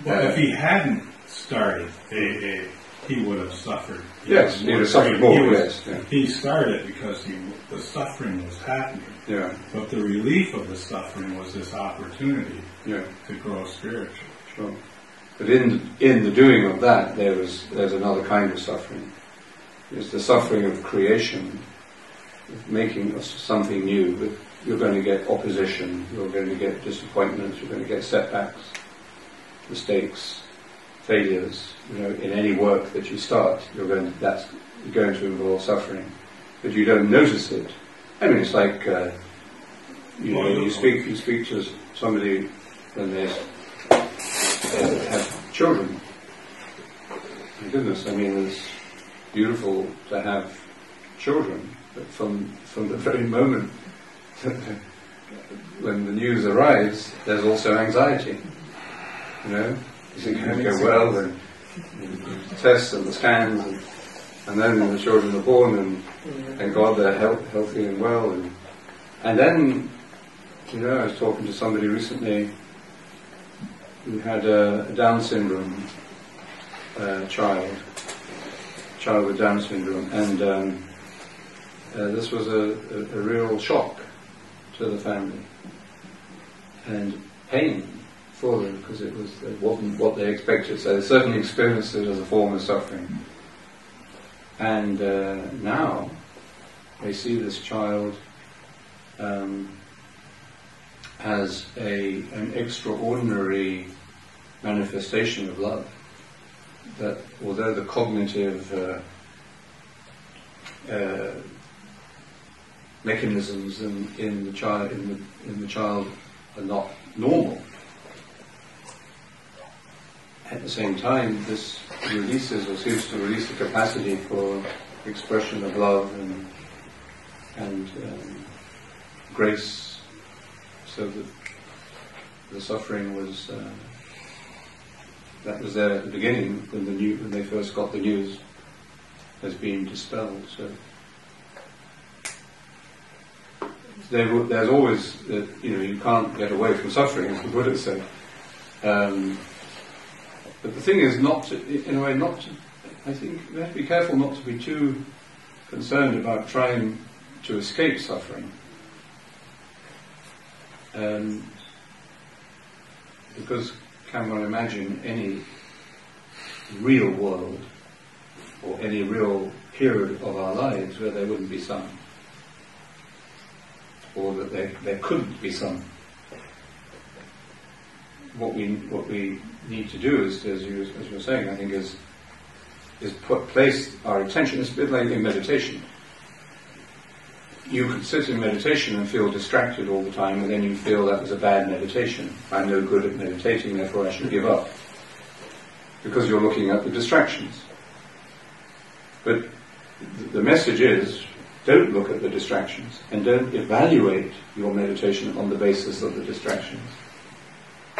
Speaker 10: Well, if he hadn't started AA, he would have suffered.
Speaker 1: Yes, he would have suffered more.
Speaker 10: He started because the suffering was happening.
Speaker 1: Yeah.
Speaker 10: But the relief of the suffering was this opportunity to grow spiritually.
Speaker 1: Sure. But in the doing of that, there's another kind of suffering. It's the suffering of creation, of making something new, you're going to get opposition, you're going to get disappointments, you're going to get setbacks, mistakes, failures. In any work that you start, that's going to involve suffering, but you don't notice it. I mean, it's like you speak to somebody when they have children. My goodness, I mean, it's beautiful to have children, but from the very moment when the news arrives, there's also anxiety. Is it going to go well? And the tests and the scans, and then the children are born, and thank God they're healthy and well. And then, I was talking to somebody recently who had a Down syndrome child with Down syndrome, and this was a real shock to the family, and pain for them, because it wasn't what they expected. So they certainly experienced it as a form of suffering. And now they see this child as an extraordinary manifestation of love. That although the cognitive mechanisms in the child are not normal, at the same time, this releases or seems to release the capacity for expression of love and grace, so that the suffering was that was there at the beginning when they first got the news has been dispelled. So there's always you can't get away from suffering, as the Buddha said. But the thing is I think we have to be careful not to be too concerned about trying to escape suffering. Because can one imagine any real world or any real period of our lives where there wouldn't be some? Or that there couldn't be some? What we need to do is, as you were saying, I think, is place our attention. It's a bit like in meditation. You could sit in meditation and feel distracted all the time, and then you feel that was a bad meditation. I'm no good at meditating, therefore I should give up. Because you're looking at the distractions. But the message is, don't look at the distractions, and don't evaluate your meditation on the basis of the distractions.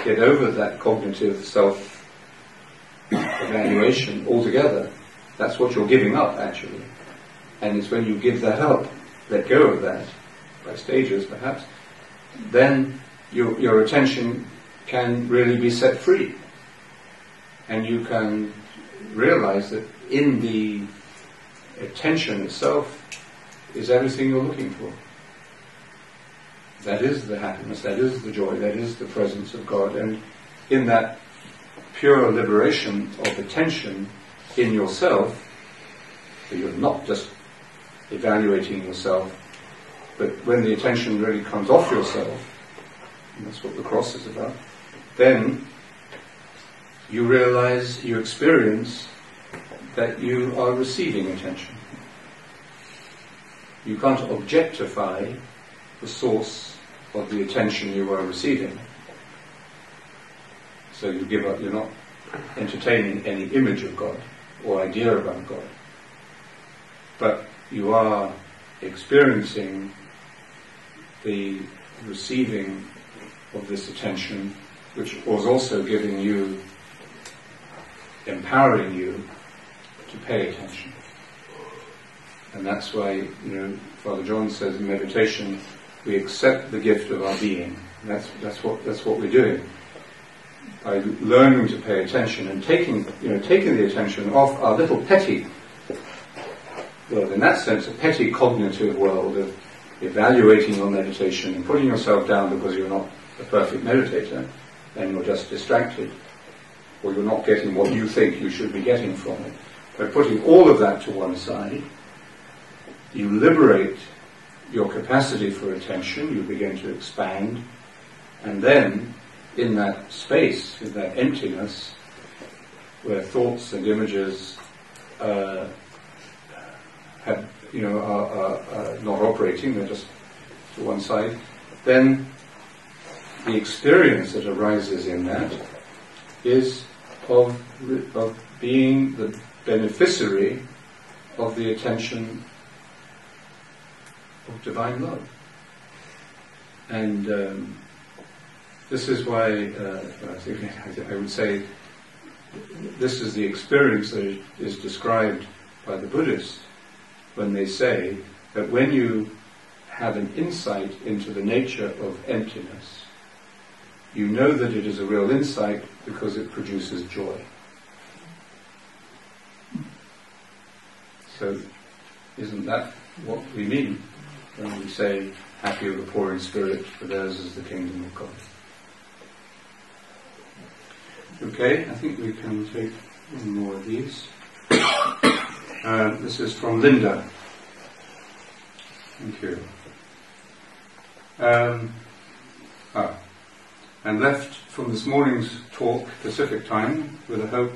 Speaker 1: Get over that cognitive self-evaluation altogether. That's what you're giving up, actually. And it's when you give that up, let go of that, by stages perhaps, then your attention can really be set free. And you can realize that in the attention itself is everything you're looking for. That is the happiness, that is the joy, that is the presence of God. And in that pure liberation of attention in yourself, so you're not just evaluating yourself, but when the attention really comes off yourself, and that's what the cross is about, then you realize, you experience that you are receiving attention. You can't objectify the source of the attention you are receiving. So you give up, you're not entertaining any image of God or idea about God. But you are experiencing the receiving of this attention, which was also giving you, empowering you to pay attention. And that's why, Father John says in meditation, we accept the gift of our being. That's what we're doing. By learning to pay attention and taking the attention off our little petty, well, in that sense, a petty cognitive world of evaluating your meditation and putting yourself down because you're not a perfect meditator, and you're just distracted, or you're not getting what you think you should be getting from it. By putting all of that to one side, you liberate your capacity for attention, you begin to expand, and then in that space, in that emptiness, where thoughts and images are not operating, they're just to one side, then the experience that arises in that is of being the beneficiary of the attention of divine love. And this is why I would say this is the experience that is described by the Buddhists when they say that when you have an insight into the nature of emptiness, you know that it is a real insight because it produces joy. So, isn't that what we mean when we say, happy are the poor in spirit, for theirs is the kingdom of God? Okay, I think we can take one more of these. This is from Linda. Thank you. And left from this morning's talk Pacific time with a hope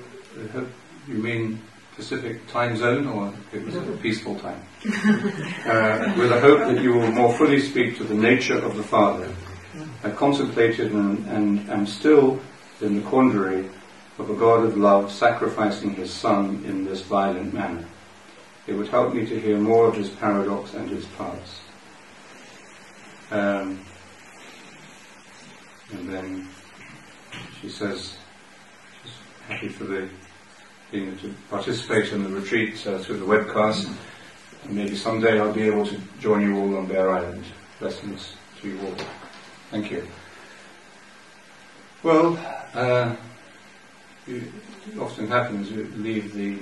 Speaker 1: you mean Pacific time zone, or it was a peaceful time, with a hope that you will more fully speak to the nature of the Father. I contemplated and am still in the quandary of a God of love sacrificing his Son in this violent manner. It would help me to hear more of his paradox and his parts. And then she says she's happy for being able to participate in the retreat through the webcast, and maybe someday I'll be able to join you all on Bere Island. Blessings to you all. Thank you. Well, it often happens you leave the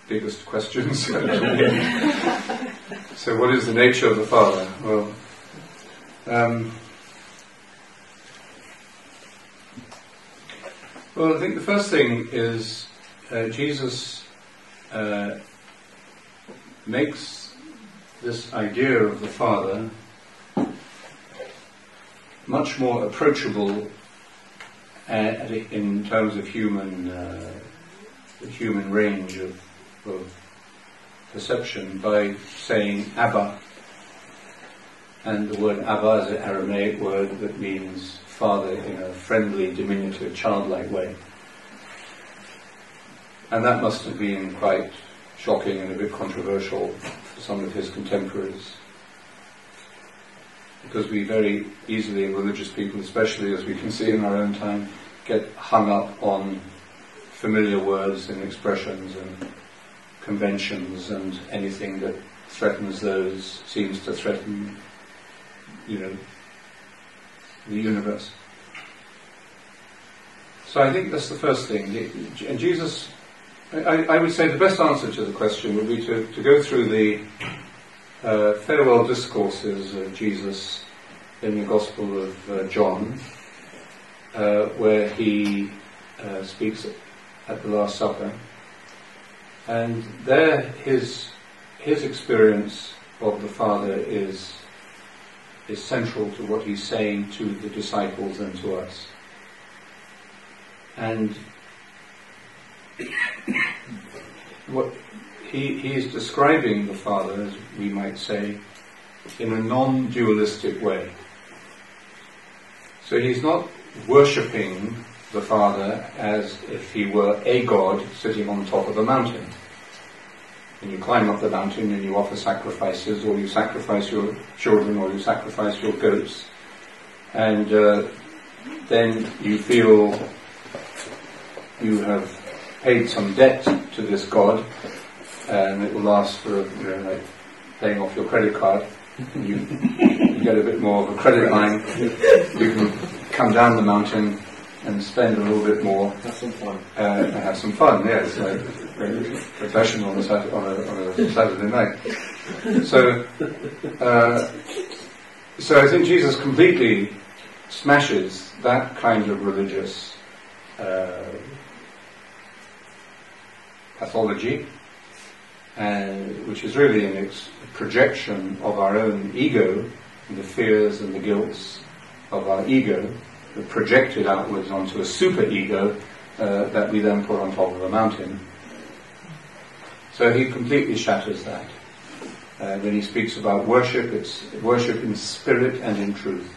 Speaker 1: biggest questions. So what is the nature of the Father? Well, I think the first thing is Jesus makes this idea of the Father much more approachable in terms of the human range of perception by saying Abba. And the word Abba is an Aramaic word that means father in a friendly, diminutive, childlike way. And that must have been quite shocking and a bit controversial for some of his contemporaries. Because we very easily, religious people especially, as we can see in our own time, get hung up on familiar words and expressions and conventions, and anything that threatens those seems to threaten, the universe. So I think that's the first thing. And Jesus, I would say the best answer to the question would be to go through the farewell discourses of Jesus in the Gospel of John, where he speaks at the Last Supper, and there his experience of the Father is central to what he's saying to the disciples and to us. And what he is describing the Father, as we might say, in a non-dualistic way. So he's not worshipping the Father as if he were a God sitting on top of a mountain. And you climb up the mountain and you offer sacrifices, or you sacrifice your children, or you sacrifice your goats, and then you feel you have paid some debt to this God, and it will last for, like paying off your credit card. You get a bit more of a credit line. You can come down the mountain and spend a little bit more.
Speaker 9: Have some fun.
Speaker 1: And have some fun, yes. Like professional on a Saturday night. So I think Jesus completely smashes that kind of religious pathology which is really a projection of our own ego, and the fears and the guilts of our ego, projected outwards onto a super-ego that we then put on top of a mountain. So he completely shatters that. When he speaks about worship, it's worship in spirit and in truth.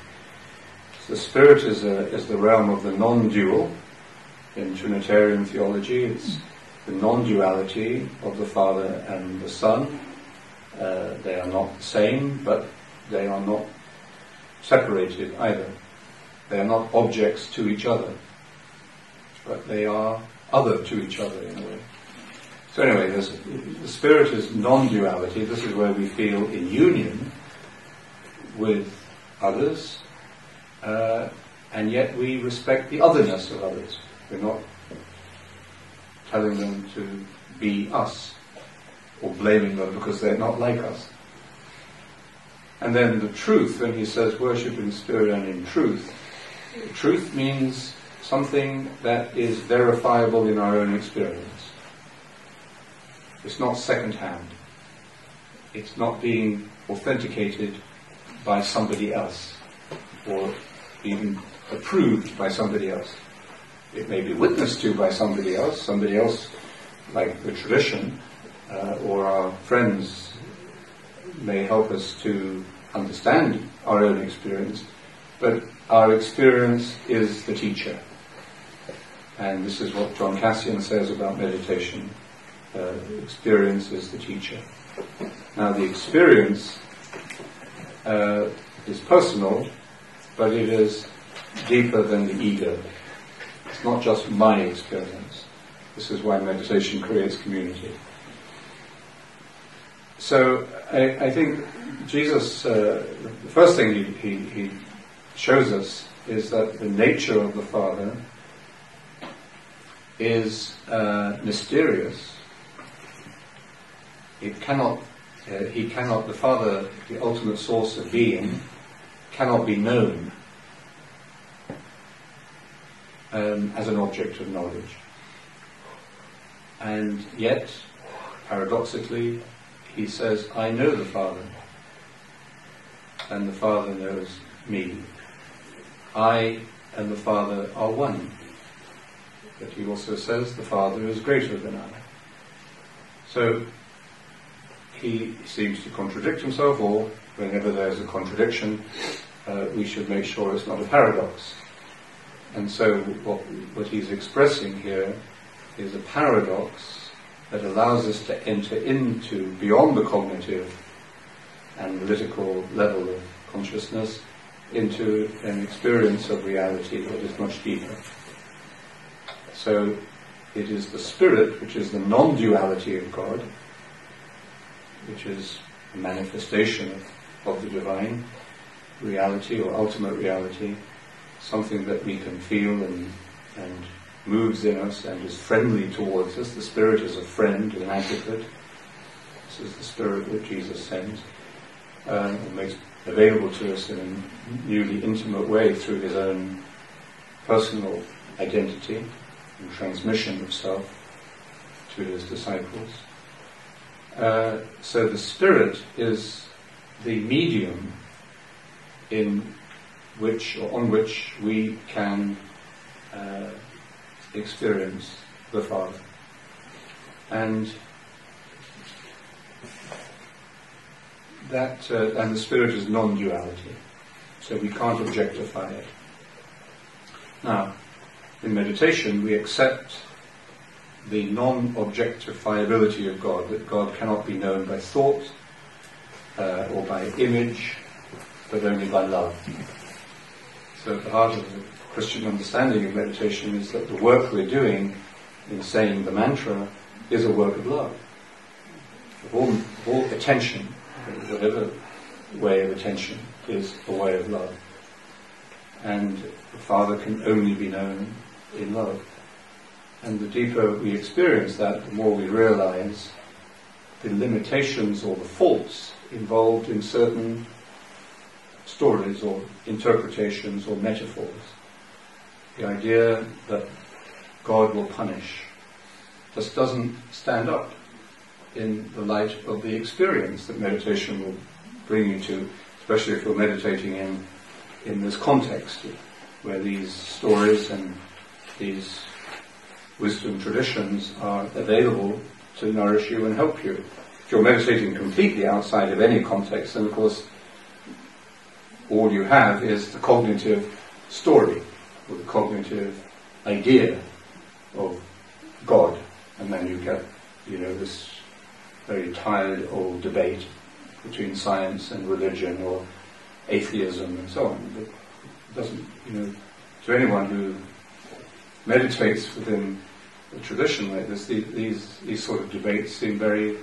Speaker 1: So spirit is the realm of the non-dual. In Trinitarian theology, it's the non-duality of the Father and the Son. They are not the same, but they are not separated either. They are not objects to each other, but they are other to each other in a way. So anyway, the spirit is non-duality. This is where we feel in union with others, and yet we respect the otherness of others. We're not telling them to be us, or blaming them because they're not like us. And then the truth, when he says worship in spirit and in truth, truth means something that is verifiable in our own experience. It's not second-hand. It's not being authenticated by somebody else, or even approved by somebody else. It may be witnessed to by somebody else like the tradition, or our friends may help us to understand our own experience, but our experience is the teacher. And this is what John Cassian says about meditation. Experience is the teacher. Now the experience is personal, but it is deeper than the ego. It's not just my experience. This is why meditation creates community. So I think Jesus, the first thing he shows us is that the nature of the Father is mysterious. The Father, the ultimate source of being, cannot be known as an object of knowledge. And yet, paradoxically, he says, I know the Father, and the Father knows me. I and the Father are one. But he also says the Father is greater than I. So, he seems to contradict himself, or whenever there's a contradiction, we should make sure it's not a paradox. And so what he's expressing here is a paradox that allows us to enter into, beyond the cognitive analytical level of consciousness, into an experience of reality that is much deeper. So it is the spirit, which is the non-duality of God, which is a manifestation of the divine reality or ultimate reality, something that we can feel and moves in us and is friendly towards us. The Spirit is a friend, an advocate. This is the Spirit that Jesus sends and makes available to us in a newly intimate way through his own personal identity and transmission of self to his disciples. So the Spirit is the medium in which, or on which, we can experience the Father. And that, and the Spirit is non-duality, so we can't objectify it. Now, in meditation, we accept the non-objectifiability of God, that God cannot be known by thought or by image, but only by love. So at the heart of the Christian understanding of meditation is that the work we're doing in saying the mantra is a work of love. All attention, whatever way of attention, is a way of love. And the Father can only be known in love. And the deeper we experience that, the more we realize the limitations or the faults involved in certain stories or interpretations or metaphors. The idea that God will punish just doesn't stand up in the light of the experience that meditation will bring you to, especially if you're meditating in this context where these stories and these wisdom traditions are available to nourish you and help you. If you're meditating completely outside of any context, then of course all you have is the cognitive story or the cognitive idea of God, and then you get, this very tired old debate between science and religion or atheism and so on. But it doesn't, to anyone who meditates within a tradition like this, these sort of debates seem very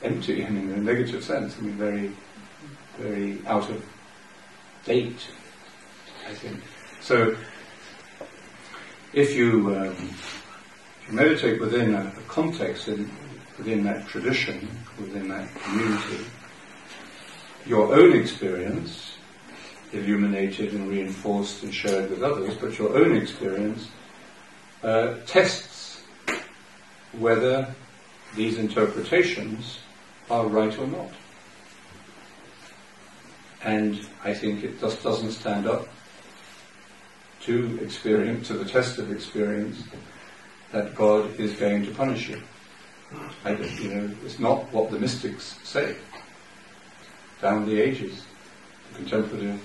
Speaker 1: empty, in a negative sense. Very, very out of date, I think. So, if you meditate within a context, within that tradition, within that community, your own experience, illuminated and reinforced and shared with others, but your own experience tests whether these interpretations are right or not. And I think it just doesn't stand up to experience, to the test of experience, that God is going to punish you. It's not what the mystics say. Down the ages, the contemplative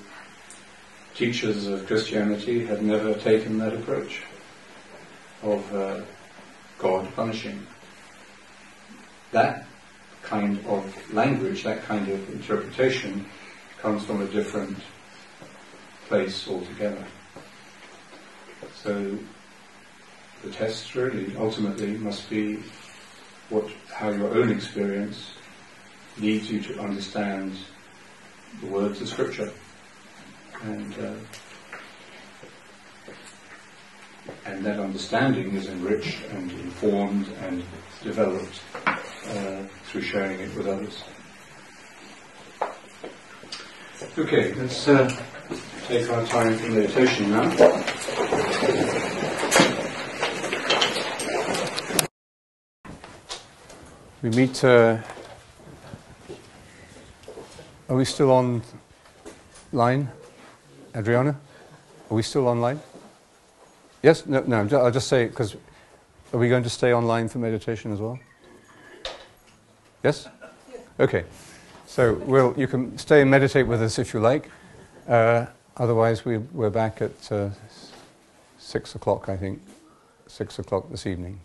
Speaker 1: teachers of Christianity have never taken that approach of God punishing. That kind of language, that kind of interpretation comes from a different place altogether. So the test really ultimately must be how your own experience leads you to understand the words of Scripture, and that understanding is enriched and informed and developed through sharing it with others. Okay, let's take our time for meditation now. We meet. Are we still online, Adriana? Are we still online? Yes? No. I'll just say, because are we going to stay online for meditation as well? Yes? Okay. So you can stay and meditate with us if you like. Otherwise, we're back at 6 o'clock, I think. 6 o'clock this evening.